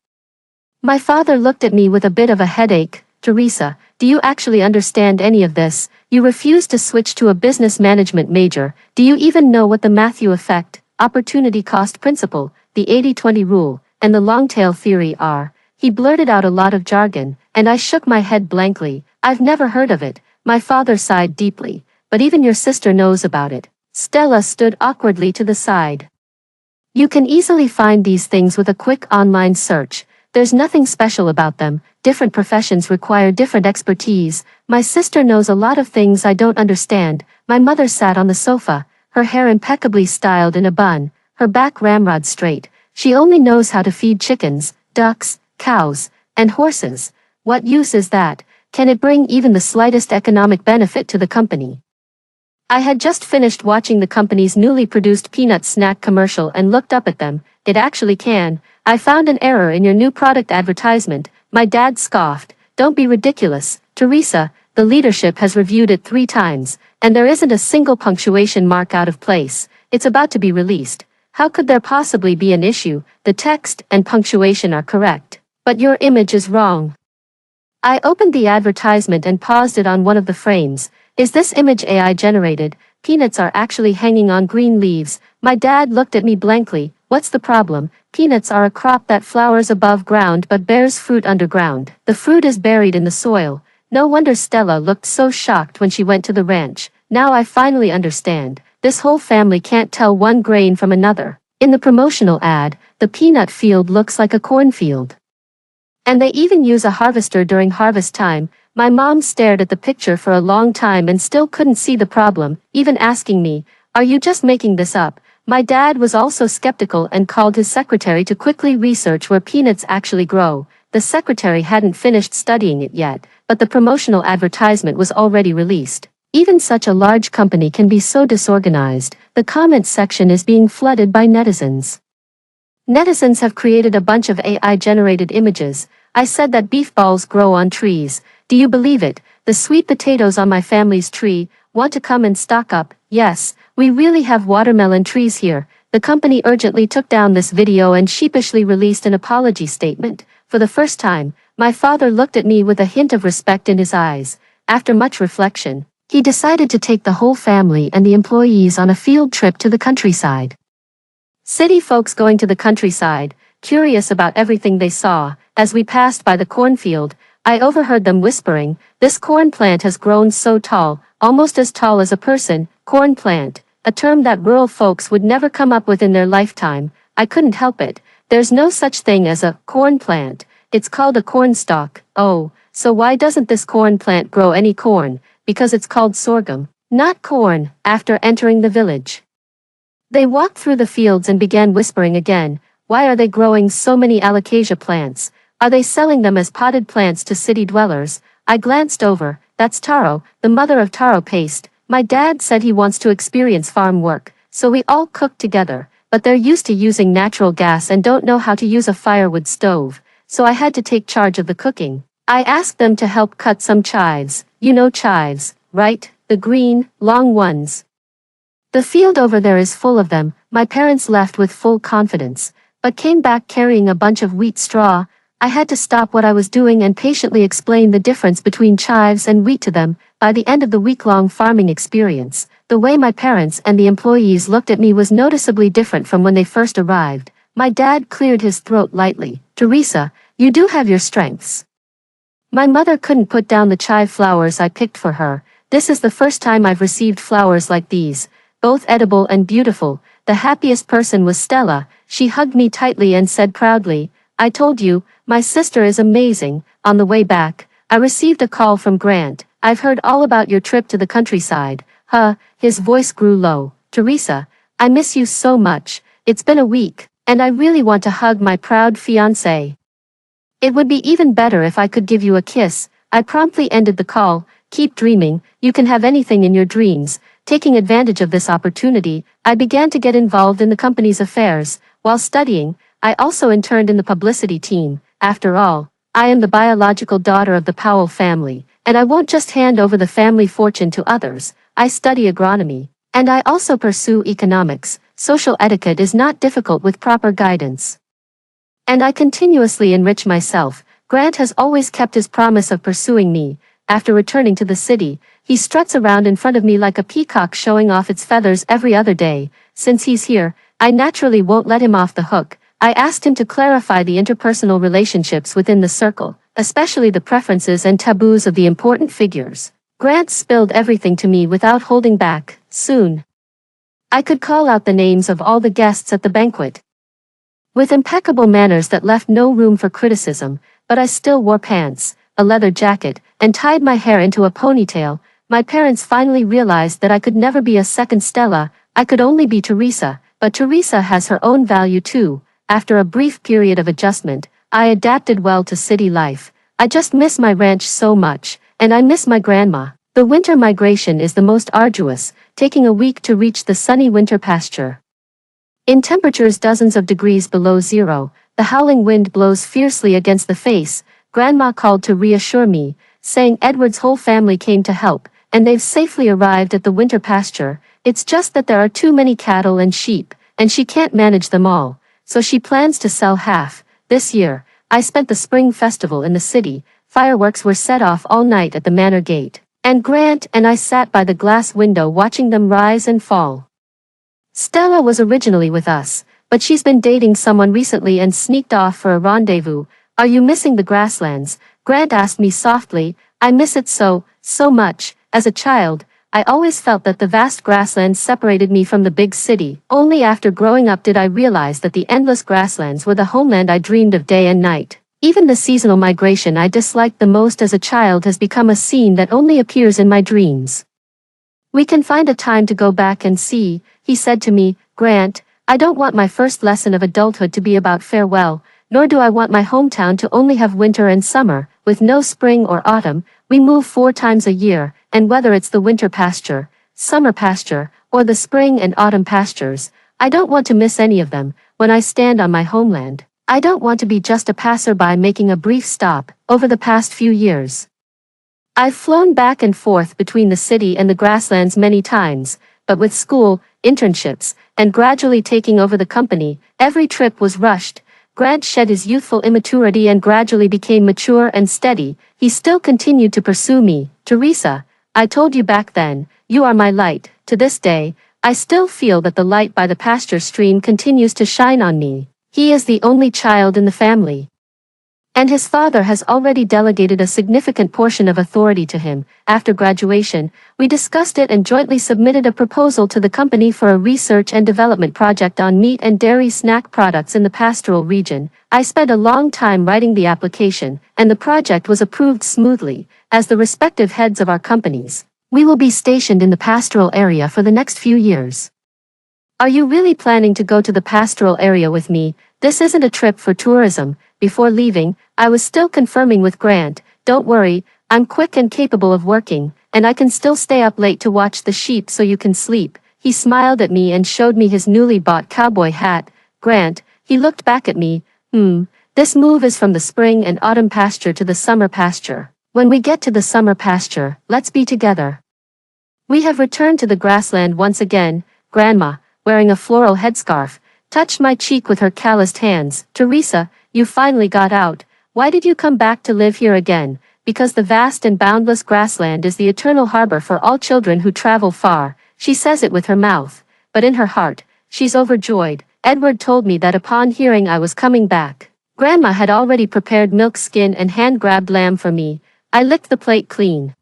My father looked at me with a bit of a headache. Teresa, do you actually understand any of this? You refuse to switch to a business management major. Do you even know what the Matthew effect, opportunity cost principle, the 80-20 rule, and the long-tail theory are? He blurted out a lot of jargon, and I shook my head blankly. I've never heard of it. My father sighed deeply. But even your sister knows about it. Stella stood awkwardly to the side. You can easily find these things with a quick online search. There's nothing special about them. Different professions require different expertise. My sister knows a lot of things I don't understand. My mother sat on the sofa, her hair impeccably styled in a bun, her back ramrod straight. She only knows how to feed chickens, ducks, cows, and horses. What use is that? Can it bring even the slightest economic benefit to the company? I had just finished watching the company's newly produced peanut snack commercial and looked up at them. It actually can. I found an error in your new product advertisement. My dad scoffed. Don't be ridiculous, Teresa. The leadership has reviewed it 3 times, and there isn't a single punctuation mark out of place. It's about to be released. How could there possibly be an issue? The text and punctuation are correct, but your image is wrong. I opened the advertisement and paused it on one of the frames. Is this image AI generated? Peanuts are actually hanging on green leaves. My dad looked at me blankly. What's the problem? Peanuts are a crop that flowers above ground but bears fruit underground. The fruit is buried in the soil. No wonder Stella looked so shocked when she went to the ranch. Now I finally understand. This whole family can't tell one grain from another. In the promotional ad, the peanut field looks like a cornfield. And they even use a harvester during harvest time. My mom stared at the picture for a long time and still couldn't see the problem, even asking me, "Are you just making this up?" My dad was also skeptical and called his secretary to quickly research where peanuts actually grow. The secretary hadn't finished studying it yet, but the promotional advertisement was already released. Even such a large company can be so disorganized. The comments section is being flooded by netizens. Netizens have created a bunch of AI-generated images. I said that beef balls grow on trees. Do you believe it? The sweet potatoes on my family's tree want to come and stock up. Yes, we really have watermelon trees here. The company urgently took down this video and sheepishly released an apology statement. For the first time, my father looked at me with a hint of respect in his eyes. After much reflection, he decided to take the whole family and the employees on a field trip to the countryside. City folks going to the countryside, curious about everything they saw. As we passed by the cornfield, I overheard them whispering, "This corn plant has grown so tall, almost as tall as a person." Corn plant, a term that rural folks would never come up with in their lifetime. I couldn't help it. There's no such thing as a corn plant. It's called a corn stalk. Oh, so why doesn't this corn plant grow any corn? Because it's called sorghum, not corn. After entering the village, they walked through the fields and began whispering again. Why are they growing so many alocasia plants? Are they selling them as potted plants to city dwellers? I glanced over. That's taro, the mother of taro paste. My dad said he wants to experience farm work, so we all cooked together, but they're used to using natural gas and don't know how to use a firewood stove, so I had to take charge of the cooking. I asked them to help cut some chives. You know chives, right? The green, long ones. The field over there is full of them. My parents left with full confidence, but came back carrying a bunch of wheat straw. I had to stop what I was doing and patiently explain the difference between chives and wheat to them. By the end of the week-long farming experience, the way my parents and the employees looked at me was noticeably different from when they first arrived. My dad cleared his throat lightly. Teresa, you do have your strengths. My mother couldn't put down the chive flowers I picked for her. This is the first time I've received flowers like these, both edible and beautiful. The happiest person was Stella. She hugged me tightly and said proudly, "I told you, my sister is amazing." On the way back, I received a call from Grant. "I've heard all about your trip to the countryside." His voice grew low. "Teresa, I miss you so much. It's been a week, and I really want to hug my proud fiancé. It would be even better if I could give you a kiss." I promptly ended the call. "Keep dreaming, you can have anything in your dreams." Taking advantage of this opportunity, I began to get involved in the company's affairs. While studying, I also interned in the publicity team. After all, I am the biological daughter of the Powell family, and I won't just hand over the family fortune to others. I study agronomy. And I also pursue economics. Social etiquette is not difficult with proper guidance. And I continuously enrich myself. Grant has always kept his promise of pursuing me. After returning to the city, he struts around in front of me like a peacock showing off its feathers every other day. Since he's here, I naturally won't let him off the hook. I asked him to clarify the interpersonal relationships within the circle, especially the preferences and taboos of the important figures. Grant spilled everything to me without holding back. Soon, I could call out the names of all the guests at the banquet. With impeccable manners that left no room for criticism, but I still wore pants, a leather jacket, and tied my hair into a ponytail. My parents finally realized that I could never be a second Stella. I could only be Teresa, but Teresa has her own value too. After a brief period of adjustment, I adapted well to city life. I just miss my ranch so much, and I miss my grandma. The winter migration is the most arduous, taking a week to reach the sunny winter pasture. In temperatures dozens of degrees below zero, the howling wind blows fiercely against the face. Grandma called to reassure me, saying Edward's whole family came to help, and they've safely arrived at the winter pasture. It's just that there are too many cattle and sheep, and she can't manage them all, so she plans to sell half. This year, I spent the spring festival in the city. Fireworks were set off all night at the manor gate, and Grant and I sat by the glass window watching them rise and fall. Stella was originally with us, but she's been dating someone recently and sneaked off for a rendezvous. Are you missing the grasslands? Grant asked me softly. I miss it so much. As a child, I always felt that the vast grasslands separated me from the big city. Only after growing up did I realize that the endless grasslands were the homeland I dreamed of day and night. Even the seasonal migration I disliked the most as a child has become a scene that only appears in my dreams. We can find a time to go back and see, he said to me. Grant, I don't want my first lesson of adulthood to be about farewell, nor do I want my hometown to only have winter and summer, with no spring or autumn. We move 4 times a year, and whether it's the winter pasture, summer pasture, or the spring and autumn pastures, I don't want to miss any of them. When I stand on my homeland, I don't want to be just a passerby making a brief stop. Over the past few years, I've flown back and forth between the city and the grasslands many times, but with school, internships, and gradually taking over the company, every trip was rushed. Grant shed his youthful immaturity and gradually became mature and steady. He still continued to pursue me. Teresa, I told you back then, you are my light. To this day, I still feel that the light by the pasture stream continues to shine on me. He is the only child in the family, and his father has already delegated a significant portion of authority to him. After graduation, we discussed it and jointly submitted a proposal to the company for a research and development project on meat and dairy snack products in the pastoral region. I spent a long time writing the application, and the project was approved smoothly. As the respective heads of our companies, we will be stationed in the pastoral area for the next few years. Are you really planning to go to the pastoral area with me? This isn't a trip for tourism. Before leaving, I was still confirming with Grant. Don't worry, I'm quick and capable of working, and I can still stay up late to watch the sheep so you can sleep. He smiled at me and showed me his newly bought cowboy hat. Grant, he looked back at me. This move is from the spring and autumn pasture to the summer pasture. When we get to the summer pasture, let's be together. We have returned to the grassland once again. Grandma, wearing a floral headscarf, touched my cheek with her calloused hands. Teresa, you finally got out. Why did you come back to live here again? Because the vast and boundless grassland is the eternal harbor for all children who travel far. She says it with her mouth, but in her heart, she's overjoyed. Edward told me that upon hearing I was coming back, Grandma had already prepared milk skin and hand-grabbed lamb for me. I licked the plate clean.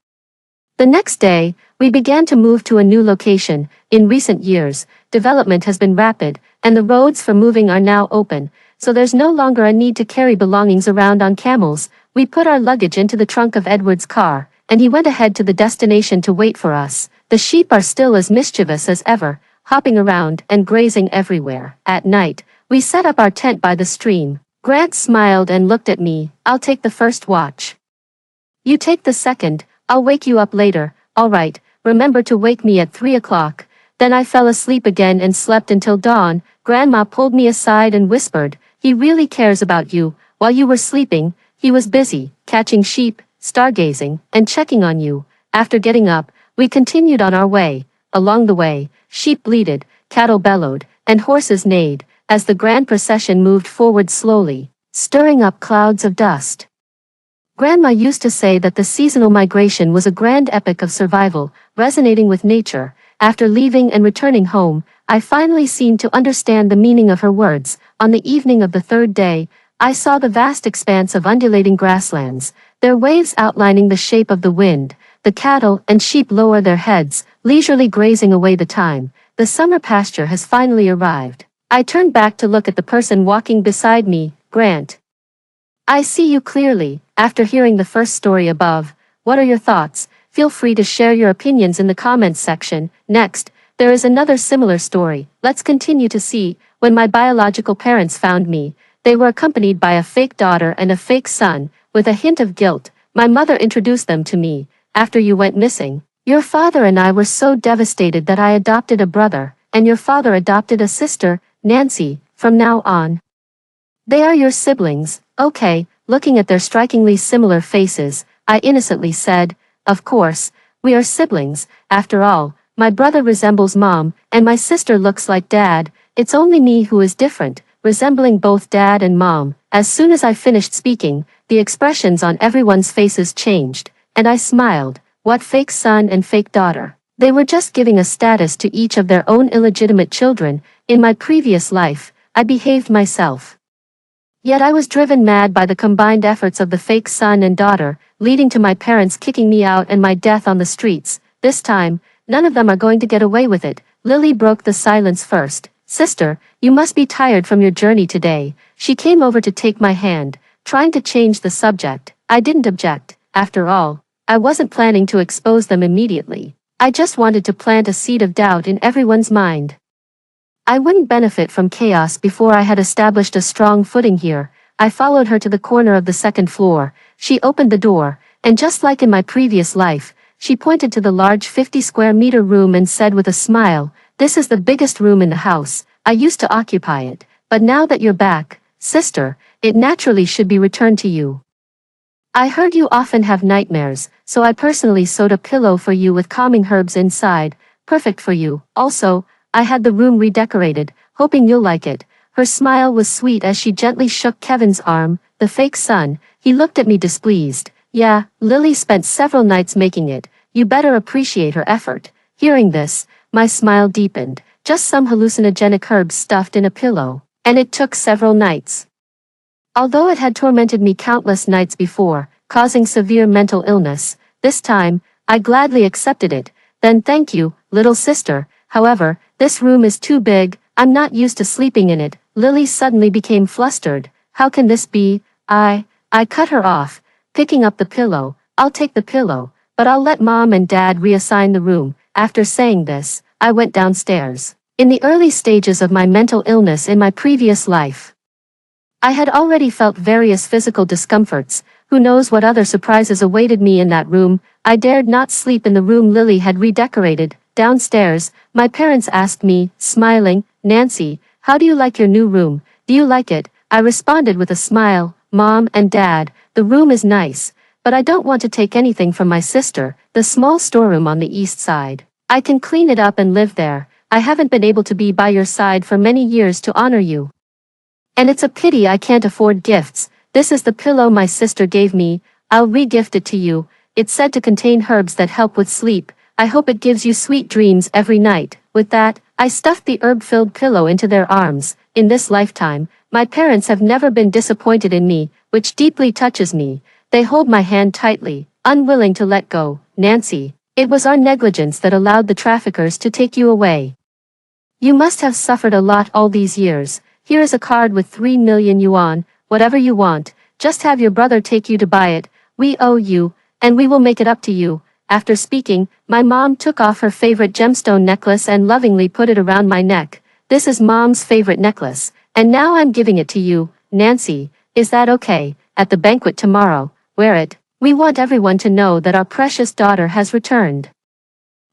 The next day, we began to move to a new location. In recent years, development has been rapid, and the roads for moving are now open, so there's no longer a need to carry belongings around on camels. We put our luggage into the trunk of Edward's car, and he went ahead to the destination to wait for us. The sheep are still as mischievous as ever, hopping around and grazing everywhere. At night, we set up our tent by the stream. Grant smiled and looked at me. I'll take the first watch. You take the second. I'll wake you up later. All right. remember to wake me at 3 o'clock. Then I fell asleep again and slept until dawn. Grandma pulled me aside and whispered, he really cares about you. While you were sleeping, he was busy, catching sheep, stargazing, and checking on you. After getting up, we continued on our way. Along the way, sheep bleated, cattle bellowed, and horses neighed, as the grand procession moved forward slowly, stirring up clouds of dust. Grandma used to say that the seasonal migration was a grand epic of survival, resonating with nature. After leaving and returning home, I finally seemed to understand the meaning of her words. On the evening of the third day, I saw the vast expanse of undulating grasslands, their waves outlining the shape of the wind. The cattle and sheep lower their heads, leisurely grazing away the time. The summer pasture has finally arrived. I turned back to look at the person walking beside me, Grant. I see you clearly. After hearing the first story above, what are your thoughts? Feel free to share your opinions in the comments section. Next, there is another similar story. Let's continue to see. When my biological parents found me, they were accompanied by a fake daughter and a fake son. With a hint of guilt, my mother introduced them to me. After you went missing, your father and I were so devastated that I adopted a brother, and your father adopted a sister, Nancy. From now on, they are your siblings. Okay. Looking at their strikingly similar faces, I innocently said, of course, we are siblings. After all, my brother resembles mom, and my sister looks like dad. It's only me who is different, resembling both dad and mom. As soon as I finished speaking, the expressions on everyone's faces changed, and I smiled. What fake son and fake daughter? They were just giving a status to each of their own illegitimate children. In my previous life, I behaved myself. Yet I was driven mad by the combined efforts of the fake son and daughter, leading to my parents kicking me out and my death on the streets. This time, none of them are going to get away with it. Lily broke the silence first. Sister, you must be tired from your journey today. She came over to take my hand, trying to change the subject. I didn't object. After all, I wasn't planning to expose them immediately. I just wanted to plant a seed of doubt in everyone's mind. I wouldn't benefit from chaos before I had established a strong footing here. I followed her to the corner of the second floor. She opened the door, and just like in my previous life, she pointed to the large 50-square-meter room and said with a smile, this is the biggest room in the house. I used to occupy it, but now that you're back, sister, it naturally should be returned to you. I heard you often have nightmares, so I personally sewed a pillow for you with calming herbs inside, perfect for you. Also, I had the room redecorated, hoping you'll like it. Her smile was sweet as she gently shook Kevin's arm, the fake son. He looked at me displeased. Yeah, Lily spent several nights making it. You better appreciate her effort. Hearing this, my smile deepened. Just some hallucinogenic herbs stuffed in a pillow. And it took several nights. Although it had tormented me countless nights before, causing severe mental illness, this time, I gladly accepted it. Then thank you, little sister. However, this room is too big. I'm not used to sleeping in it. Lily suddenly became flustered. How can this be? I cut her off, picking up the pillow. I'll take the pillow, but I'll let mom and dad reassign the room. After saying this, I went downstairs. In the early stages of my mental illness in my previous life, I had already felt various physical discomforts. Who knows what other surprises awaited me in that room? I dared not sleep in the room Lily had redecorated. Downstairs, my parents asked me, smiling, Nancy, how do you like your new room? Do you like it? I responded with a smile, Mom and Dad, the room is nice, but I don't want to take anything from my sister, the small storeroom on the east side. I can clean it up and live there. I haven't been able to be by your side for many years to honor you. And it's a pity I can't afford gifts. This is the pillow my sister gave me. I'll re-gift it to you. It's said to contain herbs that help with sleep. I hope it gives you sweet dreams every night. With that, I stuffed the herb-filled pillow into their arms. In this lifetime, my parents have never been disappointed in me, which deeply touches me. They hold my hand tightly, unwilling to let go. Nancy, it was our negligence that allowed the traffickers to take you away. You must have suffered a lot all these years. Here is a card with 3 million yuan, whatever you want. Just have your brother take you to buy it. We owe you, and we will make it up to you. After speaking, my mom took off her favorite gemstone necklace and lovingly put it around my neck. This is mom's favorite necklace, and now I'm giving it to you, Nancy. Is that okay? At the banquet tomorrow, wear it. We want everyone to know that our precious daughter has returned.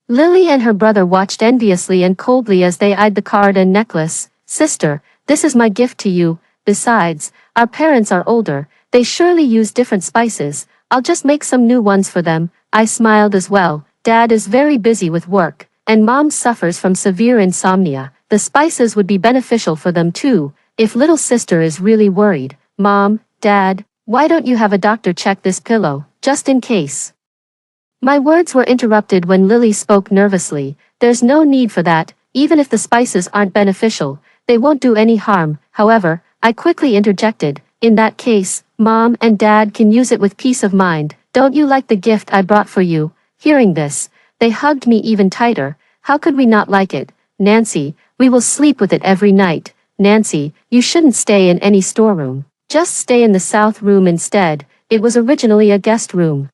Lily and her brother watched enviously and coldly as they eyed the card and necklace. Sister, this is my gift to you. Besides, our parents are older, they surely use different spices. I'll just make some new ones for them. I smiled as well. Dad is very busy with work, and Mom suffers from severe insomnia. The spices would be beneficial for them too, if little sister is really worried. Mom, Dad, why don't you have a doctor check this pillow, just in case? My words were interrupted when Lily spoke nervously. There's no need for that, even if the spices aren't beneficial, they won't do any harm. However, I quickly interjected, in that case, Mom and Dad can use it with peace of mind. Don't you like the gift I brought for you? Hearing this, they hugged me even tighter. How could we not like it? Nancy, we will sleep with it every night. Nancy, you shouldn't stay in any storeroom. Just stay in the south room instead. It was originally a guest room.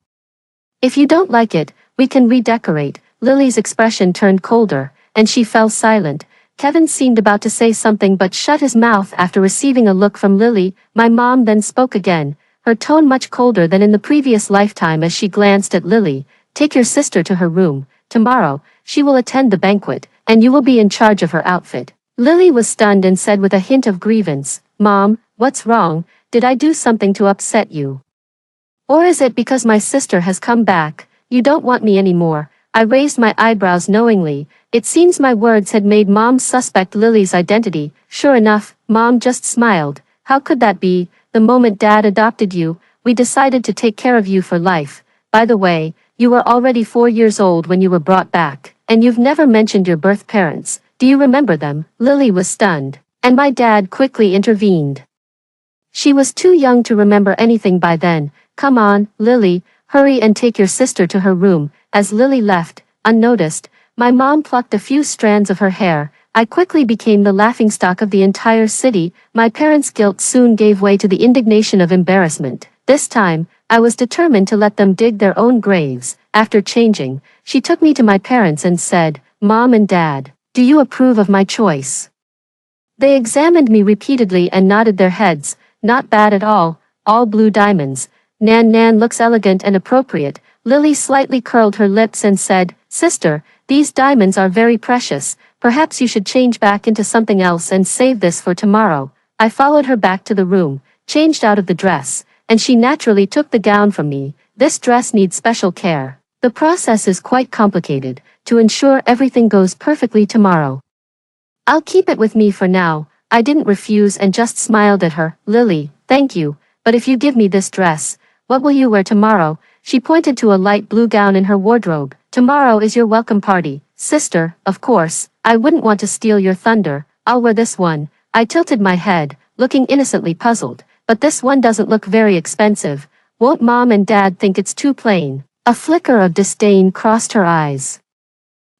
If you don't like it, we can redecorate. Lily's expression turned colder, and she fell silent. Kevin seemed about to say something but shut his mouth after receiving a look from Lily. My mom then spoke again, her tone much colder than in the previous lifetime as she glanced at Lily. Take your sister to her room. Tomorrow, she will attend the banquet, and you will be in charge of her outfit. Lily was stunned and said with a hint of grievance, Mom, what's wrong? Did I do something to upset you? Or is it because my sister has come back, you don't want me anymore? I raised my eyebrows knowingly. It seems my words had made Mom suspect Lily's identity. Sure enough, Mom just smiled. How could that be? The moment Dad adopted you, we decided to take care of you for life. By the way, you were already 4 years old when you were brought back, and you've never mentioned your birth parents. Do you remember them? Lily was stunned, and my dad quickly intervened. She was too young to remember anything by then. Come on, Lily, hurry and take your sister to her room. As Lily left, unnoticed, my mom plucked a few strands of her hair. I quickly became the laughingstock of the entire city. My parents' guilt soon gave way to the indignation of embarrassment. This time, I was determined to let them dig their own graves. After changing, she took me to my parents and said, Mom and Dad, do you approve of my choice? They examined me repeatedly and nodded their heads. Not bad at all blue diamonds. Nan looks elegant and appropriate. Lily slightly curled her lips and said, Sister, these diamonds are very precious. Perhaps you should change back into something else and save this for tomorrow. I followed her back to the room, changed out of the dress, and she naturally took the gown from me. This dress needs special care. The process is quite complicated, to ensure everything goes perfectly tomorrow. I'll keep it with me for now. I didn't refuse and just smiled at her. Lily, thank you, but if you give me this dress, what will you wear tomorrow? She pointed to a light blue gown in her wardrobe. Tomorrow is your welcome party. Sister, of course, I wouldn't want to steal your thunder. I'll wear this one. I tilted my head, looking innocently puzzled. But this one doesn't look very expensive. Won't Mom and Dad think it's too plain? A flicker of disdain crossed her eyes.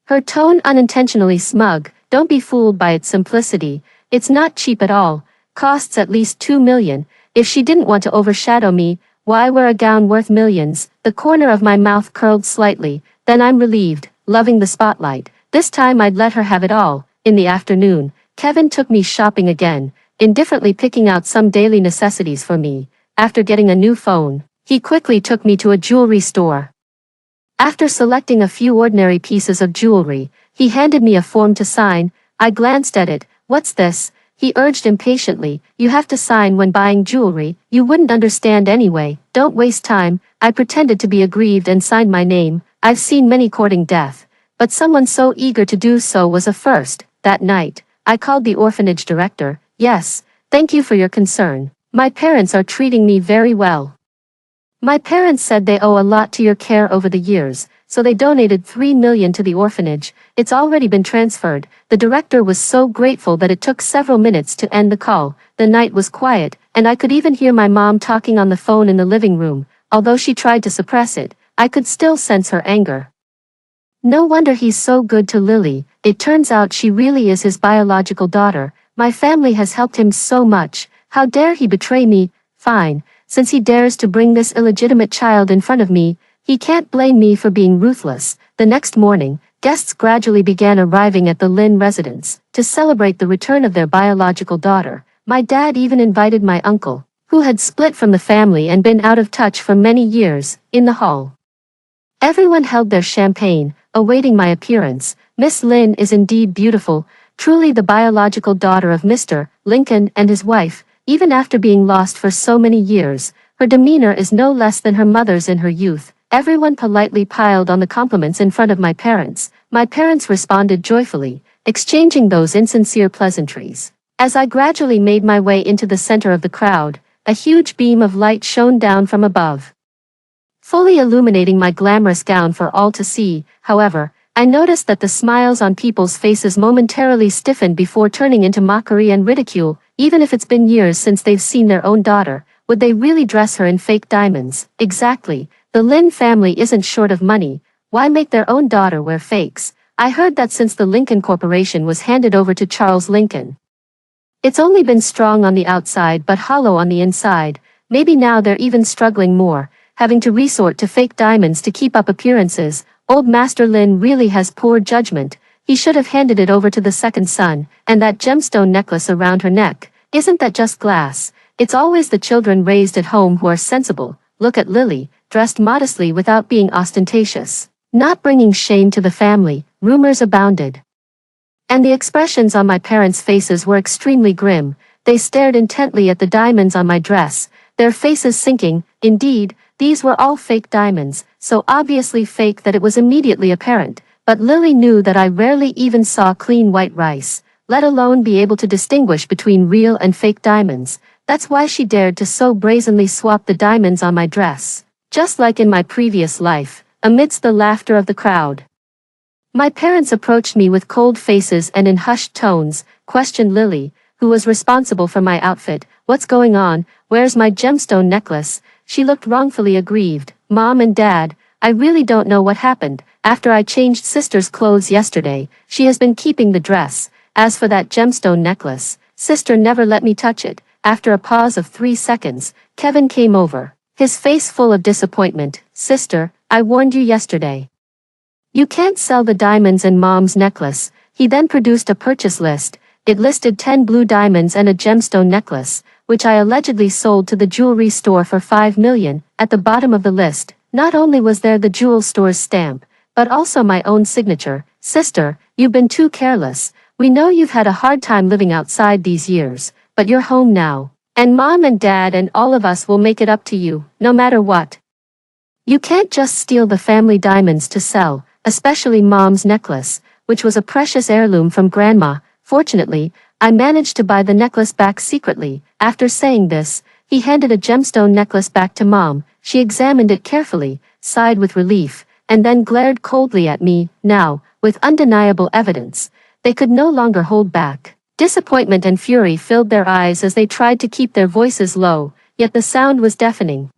Her tone unintentionally smug. Don't be fooled by its simplicity. It's not cheap at all. Costs at least 2 million. If she didn't want to overshadow me, why wear a gown worth millions? The corner of my mouth curled slightly. Then I'm relieved, loving the spotlight. This time I'd let her have it all. In the afternoon, Kevin took me shopping again, indifferently picking out some daily necessities for me. After getting a new phone, he quickly took me to a jewelry store. After selecting a few ordinary pieces of jewelry, he handed me a form to sign. I glanced at it. What's this? He urged impatiently. You have to sign when buying jewelry. You wouldn't understand anyway. Don't waste time. I pretended to be aggrieved and signed my name. I've seen many courting death, but someone so eager to do so was a first. That night, I called the orphanage director. Yes, thank you for your concern. My parents are treating me very well. My parents said they owe a lot to your care over the years, so they donated 3 million to the orphanage. It's already been transferred. The director was so grateful that it took several minutes to end the call. The night was quiet, and I could even hear my mom talking on the phone in the living room. Although she tried to suppress it, I could still sense her anger. No wonder he's so good to Lily. It turns out she really is his biological daughter. My family has helped him so much. How dare he betray me? Fine. Since he dares to bring this illegitimate child in front of me, he can't blame me for being ruthless. The next morning, guests gradually began arriving at the Lynn residence to celebrate the return of their biological daughter. My dad even invited my uncle, who had split from the family and been out of touch for many years, in the hall. Everyone held their champagne, awaiting my appearance. Miss Lynn is indeed beautiful, truly the biological daughter of Mr. Lincoln and his wife, even after being lost for so many years. Her demeanor is no less than her mother's in her youth. Everyone politely piled on the compliments in front of my parents. My parents responded joyfully, exchanging those insincere pleasantries. As I gradually made my way into the center of the crowd, a huge beam of light shone down from above, fully illuminating my glamorous gown for all to see. However, I noticed that the smiles on people's faces momentarily stiffened before turning into mockery and ridicule. Even if it's been years since they've seen their own daughter, would they really dress her in fake diamonds? Exactly. The Lin family isn't short of money. Why make their own daughter wear fakes? I heard that since the Lincoln Corporation was handed over to Charles Lincoln, it's only been strong on the outside but hollow on the inside. Maybe now they're even struggling more, having to resort to fake diamonds to keep up appearances. Old Master Lin really has poor judgment. He should have handed it over to the second son. And that gemstone necklace around her neck, isn't that just glass? It's always the children raised at home who are sensible. Look at Lily, dressed modestly without being ostentatious, not bringing shame to the family. Rumors abounded, and the expressions on my parents' faces were extremely grim. They stared intently at the diamonds on my dress, their faces sinking. Indeed, these were all fake diamonds, so obviously fake that it was immediately apparent. But Lily knew that I rarely even saw clean white rice, let alone be able to distinguish between real and fake diamonds. That's why she dared to so brazenly swap the diamonds on my dress, just like in my previous life. Amidst the laughter of the crowd, my parents approached me with cold faces and in hushed tones, questioned Lily, who was responsible for my outfit. What's going on? Where's my gemstone necklace? She looked wrongfully aggrieved. Mom and Dad, I really don't know what happened. After I changed sister's clothes yesterday, she has been keeping the dress. As for that gemstone necklace, sister never let me touch it. After a pause of 3 seconds, Kevin came over, his face full of disappointment. Sister, I warned you yesterday. You can't sell the diamonds and Mom's necklace. He then produced a purchase list. It listed 10 blue diamonds and a gemstone necklace, which I allegedly sold to the jewelry store for $5 million. At the bottom of the list, not only was there the jewel store's stamp, but also my own signature. Sister, you've been too careless. We know you've had a hard time living outside these years, but you're home now. And Mom and Dad and all of us will make it up to you, no matter what. You can't just steal the family diamonds to sell, especially Mom's necklace, which was a precious heirloom from Grandma. Fortunately, I managed to buy the necklace back secretly. After saying this, he handed a gemstone necklace back to Mom. She examined it carefully, sighed with relief, and then glared coldly at me. Now, with undeniable evidence, they could no longer hold back. Disappointment and fury filled their eyes as they tried to keep their voices low, yet the sound was deafening.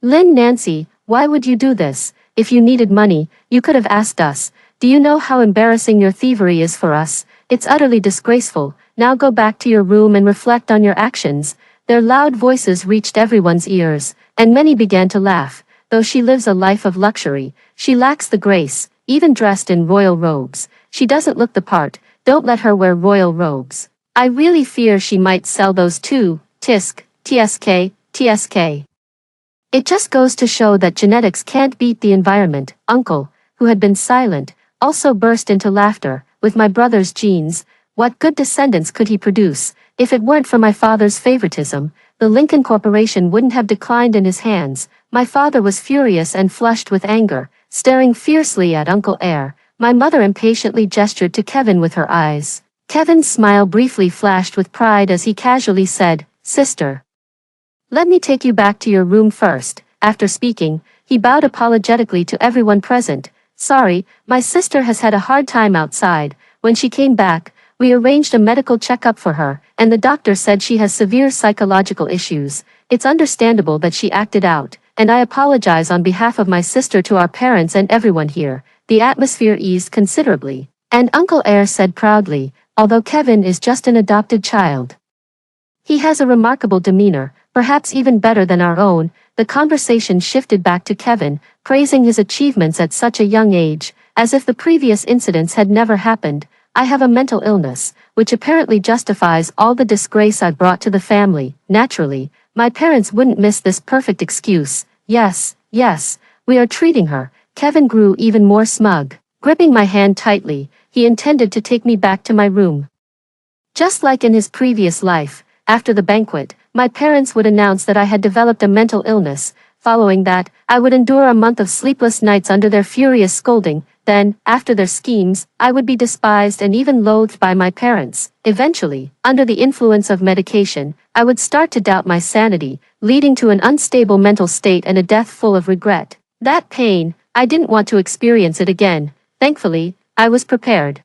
Lynn, Nancy, why would you do this? If you needed money, you could have asked us. Do you know how embarrassing your thievery is for us? It's utterly disgraceful. Now go back to your room and reflect on your actions. Their loud voices reached everyone's ears, and many began to laugh. Though she lives a life of luxury, she lacks the grace. Even dressed in royal robes, she doesn't look the part. Don't let her wear royal robes. I really fear she might sell those too. Tisk, tsk, tsk. It just goes to show that genetics can't beat the environment. Uncle, who had been silent, also burst into laughter. With my brother's genes, what good descendants could he produce? If it weren't for my father's favoritism, the Lincoln Corporation wouldn't have declined in his hands. My father was furious and flushed with anger, staring fiercely at Uncle Air. My mother impatiently gestured to Kevin with her eyes. Kevin's smile briefly flashed with pride as he casually said, Sister, let me take you back to your room first. After speaking, he bowed apologetically to everyone present. Sorry, my sister has had a hard time outside. When she came back, we arranged a medical checkup for her, and the doctor said she has severe psychological issues. It's understandable that she acted out, and I apologize on behalf of my sister to our parents and everyone here. The atmosphere eased considerably, and Uncle Air said proudly, although Kevin is just an adopted child, he has a remarkable demeanor, perhaps even better than our own. The conversation shifted back to Kevin, praising his achievements at such a young age, as if the previous incidents had never happened. I have a mental illness, which apparently justifies all the disgrace I brought to the family. Naturally, my parents wouldn't miss this perfect excuse. Yes, we are treating her. Kevin grew even more smug. Gripping my hand tightly, he intended to take me back to my room. Just like in his previous life, after the banquet, my parents would announce that I had developed a mental illness. Following that, I would endure a month of sleepless nights under their furious scolding. Then, after their schemes, I would be despised and even loathed by my parents. Eventually, under the influence of medication, I would start to doubt my sanity, leading to an unstable mental state and a death full of regret. That pain, I didn't want to experience it again. Thankfully, I was prepared.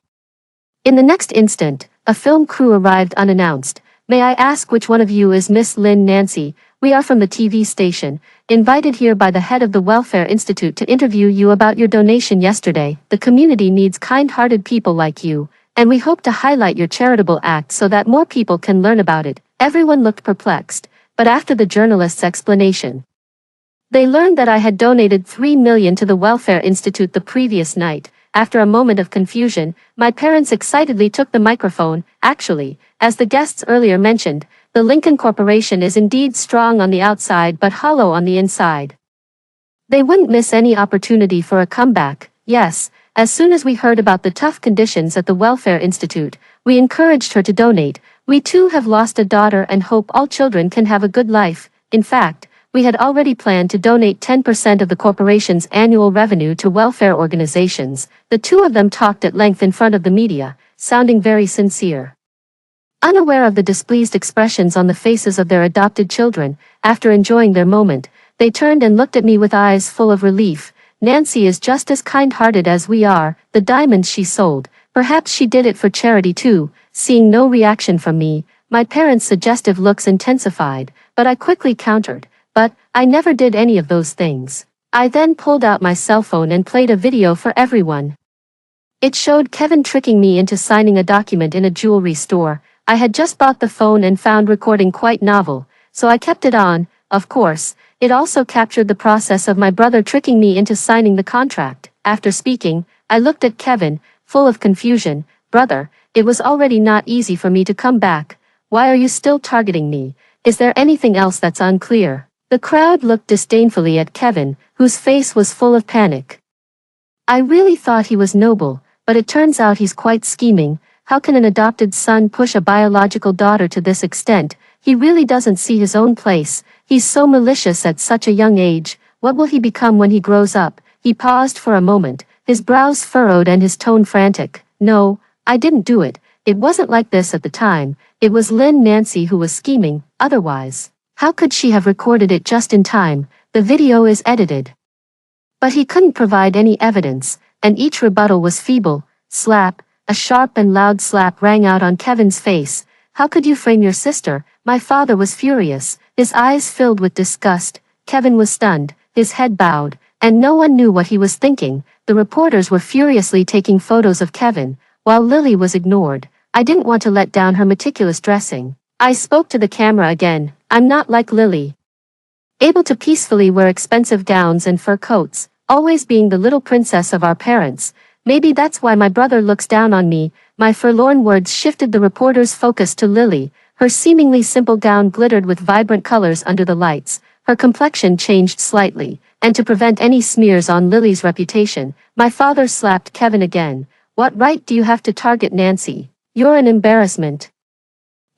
In the next instant, a film crew arrived unannounced. May I ask which one of you is Miss Lynn Nancy? We are from the TV station, invited here by the head of the Welfare Institute to interview you about your donation yesterday. The community needs kind-hearted people like you, and we hope to highlight your charitable act so that more people can learn about it. Everyone looked perplexed, but after the journalist's explanation, they learned that I had donated $3 million to the Welfare Institute the previous night. After a moment of confusion, my parents excitedly took the microphone. Actually, as the guests earlier mentioned, the Lincoln Corporation is indeed strong on the outside but hollow on the inside. They wouldn't miss any opportunity for a comeback. Yes, as soon as we heard about the tough conditions at the Welfare Institute, we encouraged her to donate. We too have lost a daughter and hope all children can have a good life. In fact, we had already planned to donate 10% of the corporation's annual revenue to welfare organizations. The two of them talked at length in front of the media, sounding very sincere. Unaware of the displeased expressions on the faces of their adopted children, after enjoying their moment, they turned and looked at me with eyes full of relief. Nancy is just as kind-hearted as we are. The diamonds she sold, perhaps she did it for charity too. Seeing no reaction from me, my parents' suggestive looks intensified, but I quickly countered. But, I never did any of those things. I then pulled out my cell phone and played a video for everyone. It showed Kevin tricking me into signing a document in a jewelry store. I had just bought the phone and found recording quite novel, so I kept it on. Of course, it also captured the process of my brother tricking me into signing the contract. After speaking, I looked at Kevin, full of confusion. Brother, it was already not easy for me to come back. Why are you still targeting me? Is there anything else that's unclear? The crowd looked disdainfully at Kevin, whose face was full of panic. I really thought he was noble, but it turns out he's quite scheming. How can an adopted son push a biological daughter to this extent? He really doesn't see his own place. He's so malicious at such a young age. What will he become when he grows up? He paused for a moment, his brows furrowed and his tone frantic. No, I didn't do it. It wasn't like this at the time. It was Lynn Nancy who was scheming, otherwise. How could she have recorded it just in time? The video is edited. But he couldn't provide any evidence, and each rebuttal was feeble. Slap, a sharp and loud slap rang out on Kevin's face. How could you frame your sister? My father was furious, his eyes filled with disgust. Kevin was stunned, his head bowed, and no one knew what he was thinking. The reporters were furiously taking photos of Kevin, while Lily was ignored. I didn't want to let down her meticulous dressing. I spoke to the camera again. I'm not like Lily, able to peacefully wear expensive gowns and fur coats, always being the little princess of our parents. Maybe that's why my brother looks down on me. My forlorn words shifted the reporter's focus to Lily. Her seemingly simple gown glittered with vibrant colors under the lights. Her complexion changed slightly, and to prevent any smears on Lily's reputation, my father slapped Kevin again. What right do you have to target Nancy? You're an embarrassment.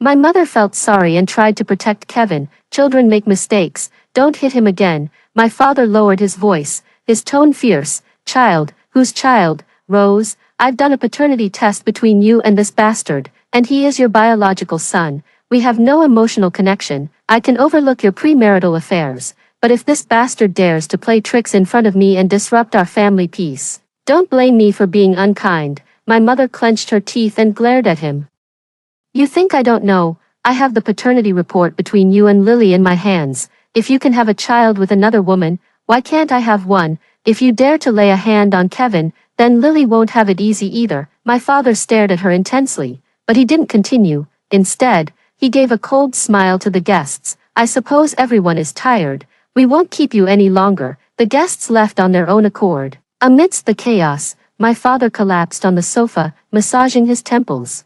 My mother felt sorry and tried to protect Kevin. Children make mistakes. Don't hit him again. My father lowered his voice, his tone fierce. Child, whose child? Rose, I've done a paternity test between you and this bastard, and he is your biological son. We have no emotional connection. I can overlook your premarital affairs, but if this bastard dares to play tricks in front of me and disrupt our family peace, don't blame me for being unkind. My mother clenched her teeth and glared at him. You think I don't know? I have the paternity report between you and Lily in my hands. If you can have a child with another woman, why can't I have one? If you dare to lay a hand on Kevin, then Lily won't have it easy either. My father stared at her intensely, but he didn't continue. Instead, he gave a cold smile to the guests. I suppose everyone is tired. We won't keep you any longer. The guests left on their own accord. Amidst the chaos, my father collapsed on the sofa, massaging his temples.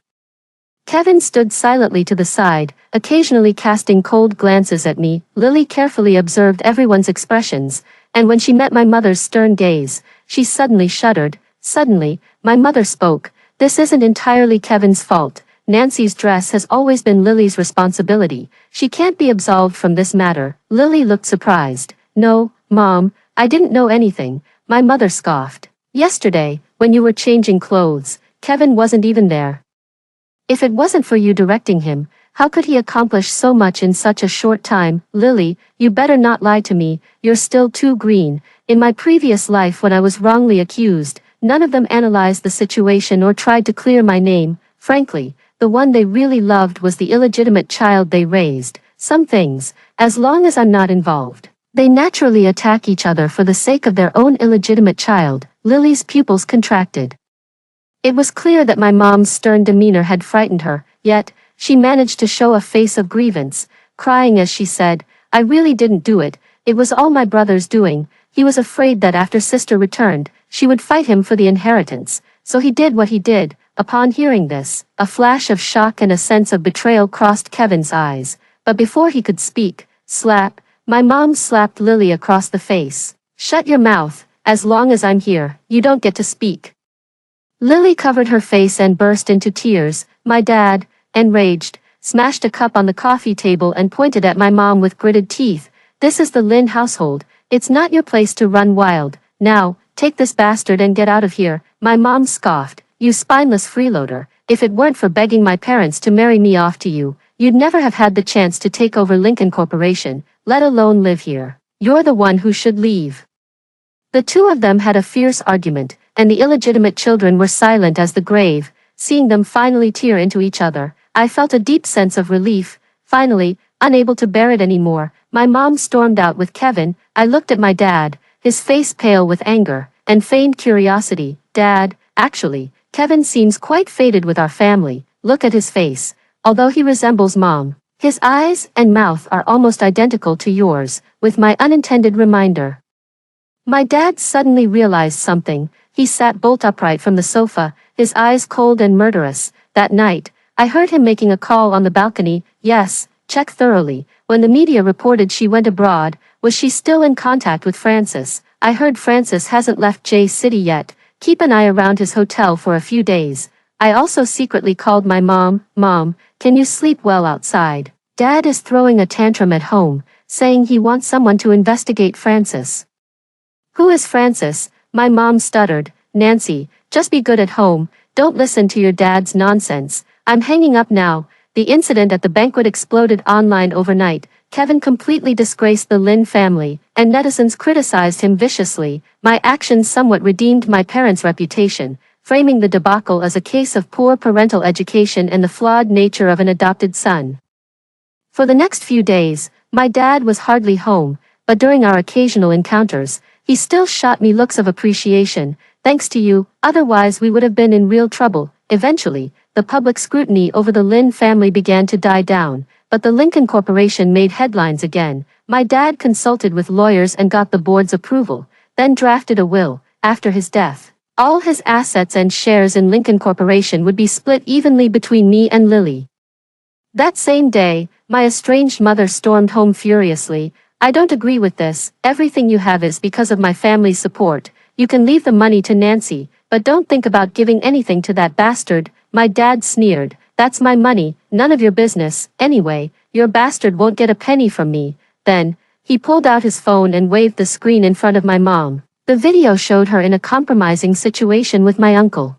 Kevin stood silently to the side, occasionally casting cold glances at me. Lily carefully observed everyone's expressions, and when she met my mother's stern gaze, she suddenly shuddered. Suddenly, my mother spoke. This isn't entirely Kevin's fault. Nancy's dress has always been Lily's responsibility. She can't be absolved from this matter. Lily looked surprised. No, Mom, I didn't know anything. My mother scoffed. Yesterday, when you were changing clothes, Kevin wasn't even there. If it wasn't for you directing him, how could he accomplish so much in such a short time? Lily, you better not lie to me, you're still too green. In my previous life when I was wrongly accused, none of them analyzed the situation or tried to clear my name. Frankly, the one they really loved was the illegitimate child they raised. Some things, as long as I'm not involved, they naturally attack each other for the sake of their own illegitimate child. Lily's pupils contracted. It was clear that my mom's stern demeanor had frightened her, yet, she managed to show a face of grievance, crying as she said, I really didn't do it, it was all my brother's doing. He was afraid that after sister returned, she would fight him for the inheritance, so he did what he did. Upon hearing this, a flash of shock and a sense of betrayal crossed Kevin's eyes, but before he could speak, slap, my mom slapped Lily across the face. Shut your mouth, as long as I'm here, you don't get to speak. Lily covered her face and burst into tears. My dad, enraged, smashed a cup on the coffee table and pointed at my mom with gritted teeth. This is the Lynn household. It's not your place to run wild. Now, take this bastard and get out of here. My mom scoffed. You spineless freeloader. If it weren't for begging my parents to marry me off to you, you'd never have had the chance to take over Lincoln Corporation, let alone live here. You're the one who should leave. The two of them had a fierce argument, and the illegitimate children were silent as the grave. Seeing them finally tear into each other, I felt a deep sense of relief. Finally, unable to bear it anymore, my mom stormed out with Kevin. I looked at my dad, his face pale with anger and feigned curiosity. Dad, actually, Kevin seems quite faded with our family. Look at his face. Although he resembles Mom, his eyes and mouth are almost identical to yours, with my unintended reminder. My dad suddenly realized something. He sat bolt upright from the sofa, his eyes cold and murderous. That night, I heard him making a call on the balcony. Yes, check thoroughly. When the media reported she went abroad, was she still in contact with Francis? I heard Francis hasn't left J City yet. Keep an eye around his hotel for a few days. I also secretly called my mom. Mom, can you sleep well outside? Dad is throwing a tantrum at home, saying he wants someone to investigate Francis. Who is Francis? My mom stuttered. Nancy, just be good at home, don't listen to your dad's nonsense. I'm hanging up now. The incident at the banquet exploded online overnight. Kevin completely disgraced the Lynn family, and netizens criticized him viciously. My actions somewhat redeemed my parents' reputation, framing the debacle as a case of poor parental education and the flawed nature of an adopted son. For the next few days, my dad was hardly home, but during our occasional encounters, he still shot me looks of appreciation. Thanks to you, otherwise we would have been in real trouble. Eventually, the public scrutiny over the Lynn family began to die down, but the Lincoln Corporation made headlines again. My dad consulted with lawyers and got the board's approval, then drafted a will. After his death, all his assets and shares in Lincoln Corporation would be split evenly between me and Lily. That same day, my estranged mother stormed home furiously. I don't agree with this. Everything you have is because of my family's support. You can leave the money to Nancy, but don't think about giving anything to that bastard. My dad sneered. That's my money, none of your business. Anyway, your bastard won't get a penny from me. Then, he pulled out his phone and waved the screen in front of my mom. The video showed her in a compromising situation with my uncle,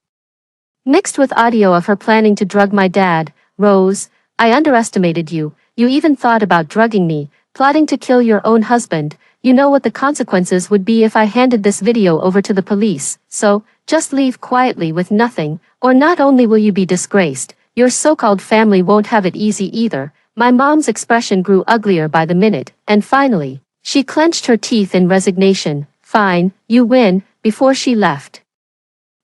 mixed with audio of her planning to drug my dad. Rose, I underestimated you. You even thought about drugging me, plotting to kill your own husband. You know what the consequences would be if I handed this video over to the police. So, just leave quietly with nothing, or not only will you be disgraced, your so-called family won't have it easy either. My mom's expression grew uglier by the minute, and finally, she clenched her teeth in resignation. Fine, you win. Before she left,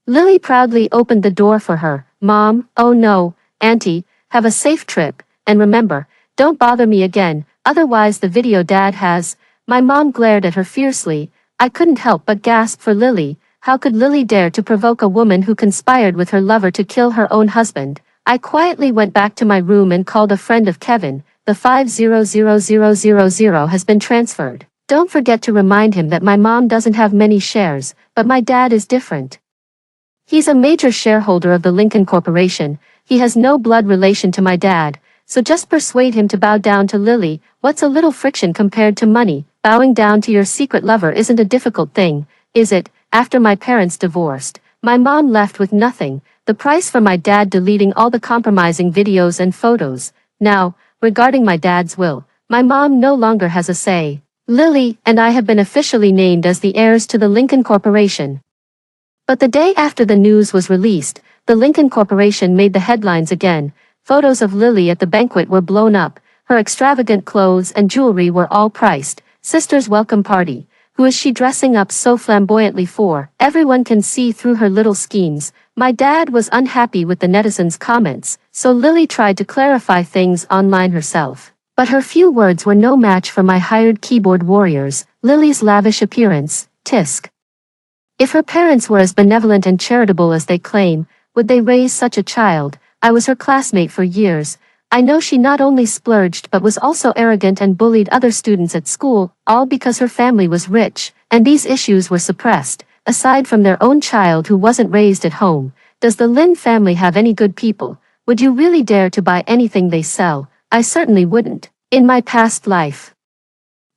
Lily proudly opened the door for her. Mom, oh no, Auntie, have a safe trip, and remember, don't bother me again, otherwise the video Dad has. My mom glared at her fiercely. I couldn't help but gasp for Lily. How could Lily dare to provoke a woman who conspired with her lover to kill her own husband? I quietly went back to my room and called a friend of Kevin. The 500000 has been transferred. Don't forget to remind him that my mom doesn't have many shares, but my dad is different. He's a major shareholder of the Lincoln Corporation. He has no blood relation to my dad, so just persuade him to bow down to Lily. What's a little friction compared to money? Bowing down to your secret lover isn't a difficult thing, is it? After my parents divorced, my mom left with nothing, the price for my dad deleting all the compromising videos and photos. Now, regarding my dad's will, my mom no longer has a say. Lily and I have been officially named as the heirs to the Lincoln Corporation. But the day after the news was released, the Lincoln Corporation made the headlines again. Photos of Lily at the banquet were blown up, her extravagant clothes and jewelry were all priced. Sister's welcome party. Who is she dressing up so flamboyantly for? Everyone can see through her little schemes. My dad was unhappy with the netizens' comments, so Lily tried to clarify things online herself. But her few words were no match for my hired keyboard warriors. Lily's lavish appearance, tisk. If her parents were as benevolent and charitable as they claim, would they raise such a child? I was her classmate for years. I know she not only splurged but was also arrogant and bullied other students at school, all because her family was rich, and these issues were suppressed. Aside from their own child who wasn't raised at home, does the Lin family have any good people? Would you really dare to buy anything they sell? I certainly wouldn't. In my past life,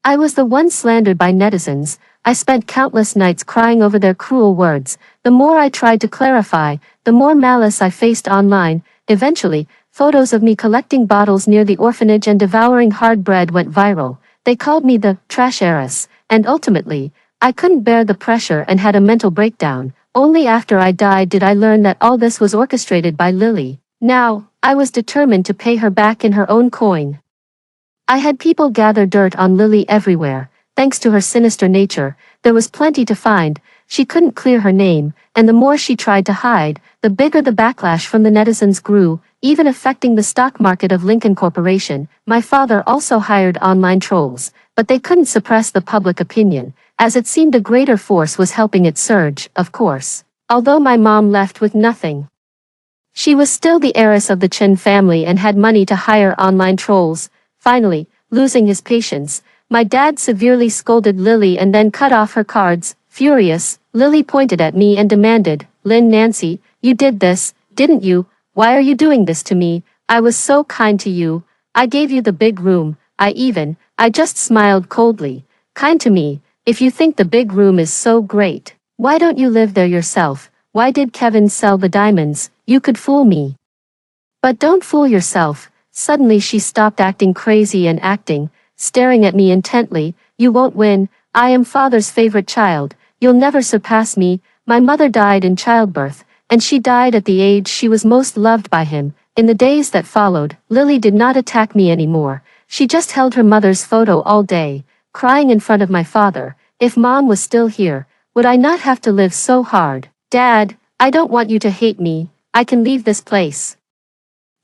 I was the one slandered by netizens. I spent countless nights crying over their cruel words. The more I tried to clarify, the more malice I faced online. Eventually, photos of me collecting bottles near the orphanage and devouring hard bread went viral. They called me the trash heiress, and ultimately, I couldn't bear the pressure and had a mental breakdown. Only after I died did I learn that all this was orchestrated by Lily. Now, I was determined to pay her back in her own coin. I had people gather dirt on Lily everywhere. Thanks to her sinister nature, there was plenty to find. She couldn't clear her name, and the more she tried to hide, the bigger the backlash from the netizens grew, even affecting the stock market of Lincoln Corporation. My father also hired online trolls, but they couldn't suppress the public opinion, as it seemed a greater force was helping it surge, of course. Although my mom left with nothing, she was still the heiress of the Chen family and had money to hire online trolls. Finally, losing his patience, my dad severely scolded Lily and then cut off her cards. Furious, Lily pointed at me and demanded, "Lynn Nancy, you did this, didn't you? Why are you doing this to me? I was so kind to you. I gave you the big room. I just smiled coldly. Kind to me? If you think the big room is so great, why don't you live there yourself? Why did Kevin sell the diamonds? You could fool me. But don't fool yourself." Suddenly she stopped acting crazy and staring at me intently. "You won't win. I am father's favorite child. You'll never surpass me." My mother died in childbirth, and she died at the age she was most loved by him. In the days that followed, Lily did not attack me anymore. She just held her mother's photo all day, crying in front of my father. If mom was still here, would I not have to live so hard? "Dad, I don't want you to hate me. I can leave this place.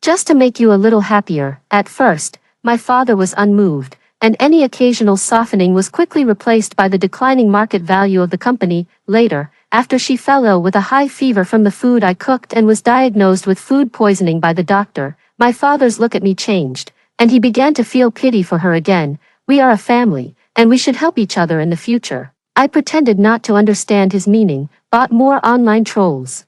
Just to make you a little happier." At first, my father was unmoved, and any occasional softening was quickly replaced by the declining market value of the company. Later, after she fell ill with a high fever from the food I cooked and was diagnosed with food poisoning by the doctor, my father's look at me changed, and he began to feel pity for her again. "We are a family, and we should help each other in the future." I pretended not to understand his meaning, bought more online trolls,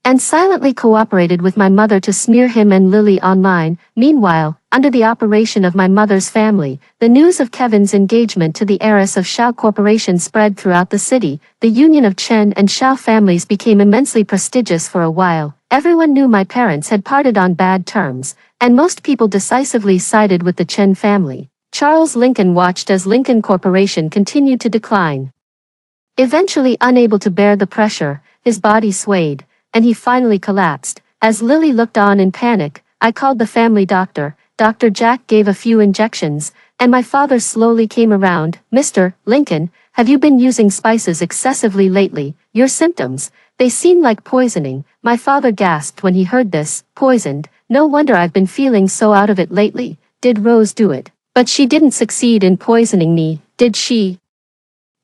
and silently cooperated with my mother to smear him and Lily online. Meanwhile, under the operation of my mother's family, the news of Kevin's engagement to the heiress of Shao Corporation spread throughout the city. The union of Chen and Shao families became immensely prestigious for a while. Everyone knew my parents had parted on bad terms, and most people decisively sided with the Chen family. Charles Lincoln watched as Lincoln Corporation continued to decline. Eventually unable to bear the pressure, his body swayed, and he finally collapsed. As Lily looked on in panic, I called the family doctor. Dr. Jack gave a few injections, and my father slowly came around. "Mr. Lincoln, have you been using spices excessively lately? Your symptoms, they seem like poisoning." My father gasped when he heard this. "Poisoned? No wonder I've been feeling so out of it lately. Did Rose do it? But she didn't succeed in poisoning me, did she?"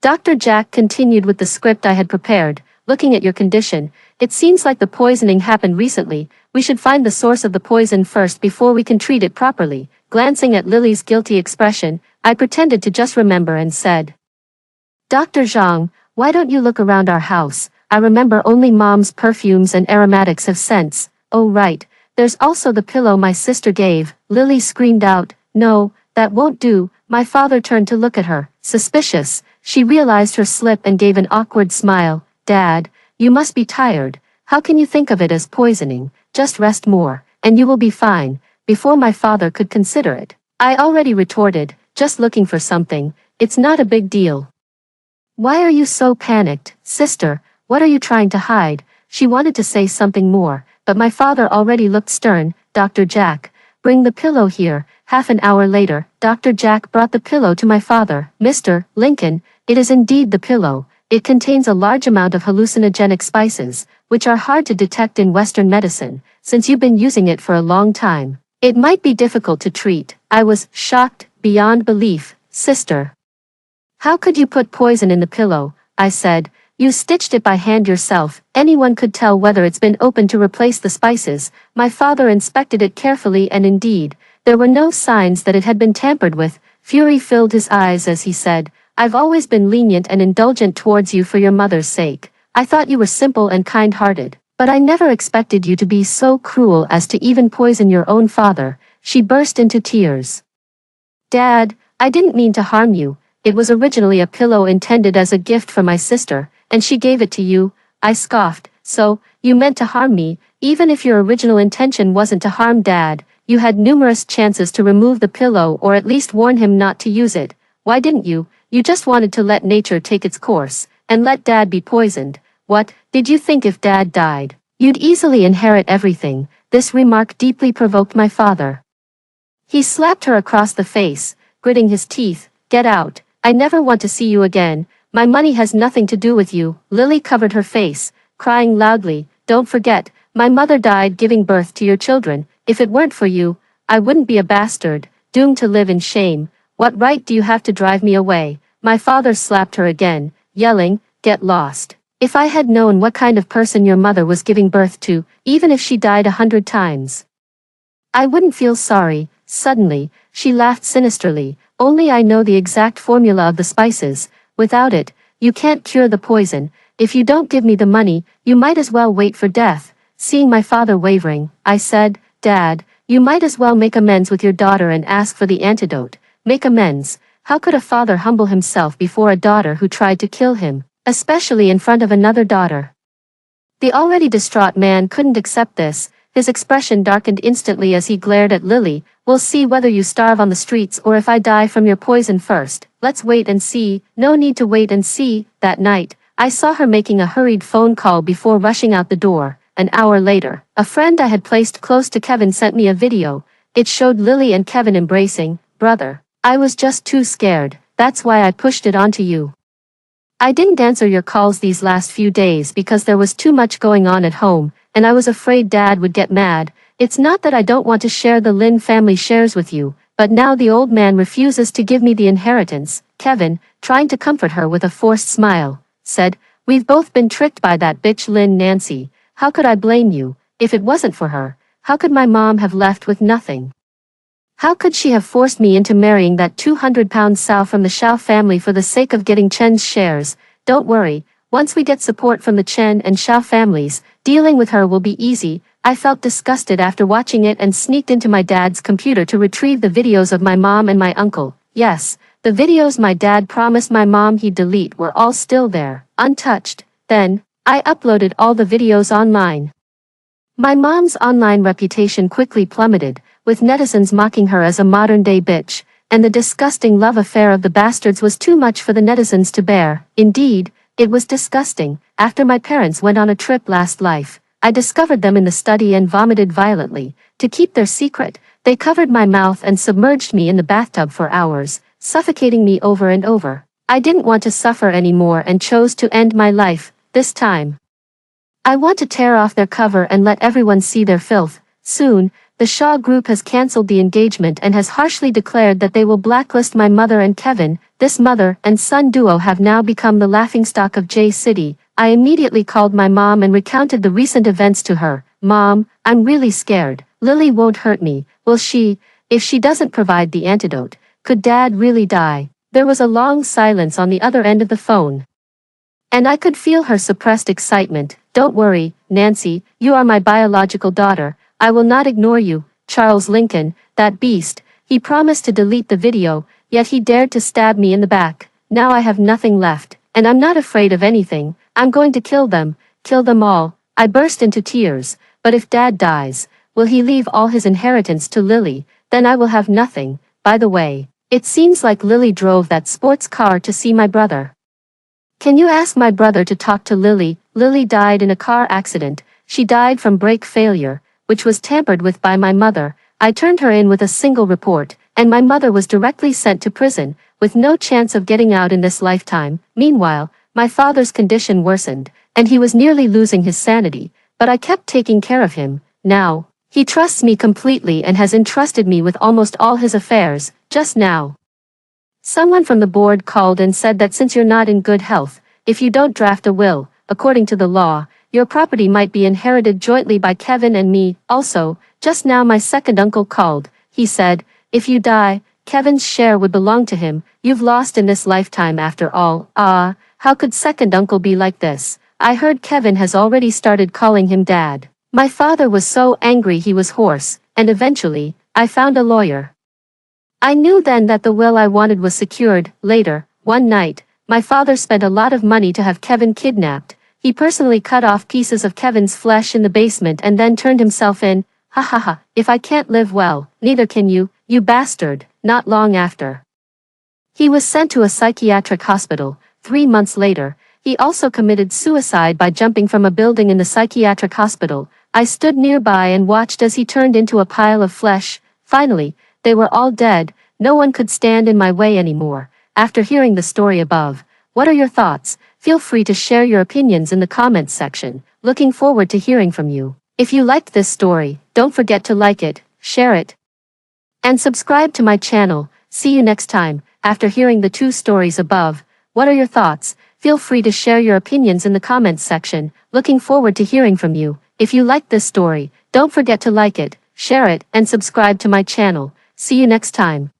Dr. Jack continued with the script I had prepared. "Looking at your condition, it seems like the poisoning happened recently. We should find the source of the poison first before we can treat it properly." Glancing at Lily's guilty expression, I pretended to just remember and said, Dr. Zhang, why don't you look around our house? I remember only mom's perfumes and aromatics have scents. Oh right, there's also the pillow my sister gave. Lily screamed out, no, that won't do. My father turned to look at her, suspicious. She realized her slip and gave an awkward smile. Dad, you must be tired. How can you think of it as poisoning? Just rest more, and you will be fine. Before my father could consider it, I already retorted, just looking for something. It's not a big deal. Why are you so panicked, sister? What are you trying to hide? She wanted to say something more, but my father already looked stern. Dr. Jack, bring the pillow here. Half an hour later, Dr. Jack brought the pillow to my father. Mr. Lincoln, it is indeed the pillow. It contains a large amount of hallucinogenic spices, which are hard to detect in Western medicine, since you've been using it for a long time. It might be difficult to treat. I was shocked beyond belief. Sister, how could you put poison in the pillow? I said. You stitched it by hand yourself. Anyone could tell whether it's been opened to replace the spices. My father inspected it carefully and indeed, there were no signs that it had been tampered with. Fury filled his eyes as he said, I've always been lenient and indulgent towards you for your mother's sake. I thought you were simple and kind-hearted, but I never expected you to be so cruel as to even poison your own father. She burst into tears. Dad, I didn't mean to harm you. It was originally a pillow intended as a gift for my sister, and she gave it to you. I scoffed. So, you meant to harm me, even if your original intention wasn't to harm Dad. You had numerous chances to remove the pillow or at least warn him not to use it. Why didn't you? You just wanted to let nature take its course, and let Dad be poisoned. What, did you think if Dad died, you'd easily inherit everything? This remark deeply provoked my father. He slapped her across the face, gritting his teeth. Get out. I never want to see you again. My money has nothing to do with you. Lily covered her face, crying loudly. Don't forget, my mother died giving birth to your children. If it weren't for you, I wouldn't be a bastard, doomed to live in shame. What right do you have to drive me away? My father slapped her again, yelling, get lost. If I had known what kind of person your mother was giving birth to, even if she died 100 times, I wouldn't feel sorry. Suddenly, she laughed sinisterly. Only I know the exact formula of the spices. Without it, you can't cure the poison. If you don't give me the money, you might as well wait for death. Seeing my father wavering, I said, Dad, you might as well make amends with your daughter and ask for the antidote. Make amends? How could a father humble himself before a daughter who tried to kill him, especially in front of another daughter? The already distraught man couldn't accept this. His expression darkened instantly as he glared at Lily. We'll see whether you starve on the streets or if I die from your poison first. Let's wait and see. No need to wait and see. That night, I saw her making a hurried phone call before rushing out the door. An hour later, a friend I had placed close to Kevin sent me a video. It showed Lily and Kevin embracing. Brother, I was just too scared. That's why I pushed it onto you. I didn't answer your calls these last few days because there was too much going on at home, and I was afraid Dad would get mad. It's not that I don't want to share the Lin family shares with you, but now the old man refuses to give me the inheritance. Kevin, trying to comfort her with a forced smile, said, We've both been tricked by that bitch Lin Nancy. How could I blame you? If it wasn't for her, how could my mom have left with nothing? How could she have forced me into marrying that 200-pound sow from the Xiao family for the sake of getting Chen's shares? Don't worry, once we get support from the Chen and Xiao families, dealing with her will be easy. I felt disgusted after watching it and sneaked into my dad's computer to retrieve the videos of my mom and my uncle. Yes, the videos my dad promised my mom he'd delete were all still there, untouched. Then, I uploaded all the videos online. My mom's online reputation quickly plummeted, with netizens mocking her as a modern-day bitch, and the disgusting love affair of the bastards was too much for the netizens to bear. Indeed, it was disgusting. After my parents went on a trip last life, I discovered them in the study and vomited violently. To keep their secret, they covered my mouth and submerged me in the bathtub for hours, suffocating me over and over. I didn't want to suffer anymore and chose to end my life, this time. I want to tear off their cover and let everyone see their filth. Soon, the Shaw Group has cancelled the engagement and has harshly declared that they will blacklist my mother and Kevin. This mother and son duo have now become the laughingstock of J City. I immediately called my mom and recounted the recent events to her. Mom, I'm really scared. Lily won't hurt me, will she? If she doesn't provide the antidote, Could Dad really die? There was a long silence on the other end of the phone. And I could feel her suppressed excitement. Don't worry, Nancy, you are my biological daughter. I will not ignore you. Charles Lincoln, that beast, he promised to delete the video, yet he dared to stab me in the back. Now I have nothing left, and I'm not afraid of anything. I'm going to kill them all. I burst into tears. But if Dad dies, will he leave all his inheritance to Lily? Then I will have nothing. By the way, it seems like Lily drove that sports car to see my brother. Can you ask my brother to talk to Lily? Lily died in a car accident. She died from brake failure, which was tampered with by my mother. I turned her in with a single report, and my mother was directly sent to prison, with no chance of getting out in this lifetime. Meanwhile, my father's condition worsened, and he was nearly losing his sanity, but I kept taking care of him. Now, he trusts me completely and has entrusted me with almost all his affairs. Just now, someone from the board called and said that since you're not in good health, if you don't draft a will, according to the law, your property might be inherited jointly by Kevin and me. Also, just now my second uncle called. He said, if you die, Kevin's share would belong to him. You've lost in this lifetime after all. Ah, how could second uncle be like this? I heard Kevin has already started calling him Dad. My father was so angry he was hoarse, and eventually, I found a lawyer. I knew then that the will I wanted was secured. Later, one night, my father spent a lot of money to have Kevin kidnapped. He personally cut off pieces of Kevin's flesh in the basement and then turned himself in. Ha ha ha, if I can't live well, neither can you, you bastard. Not long after, he was sent to a psychiatric hospital. 3 months later, he also committed suicide by jumping from a building in the psychiatric hospital. I stood nearby and watched as he turned into a pile of flesh. Finally, they were all dead. No one could stand in my way anymore. After hearing the story above, what are your thoughts? Feel free to share your opinions in the comments section. Looking forward to hearing from you. If you liked this story, don't forget to like it, share it, and subscribe to my channel. See you next time. After hearing the 2 stories above, what are your thoughts? Feel free to share your opinions in the comments section. Looking forward to hearing from you. If you liked this story, don't forget to like it, share it, and subscribe to my channel. See you next time.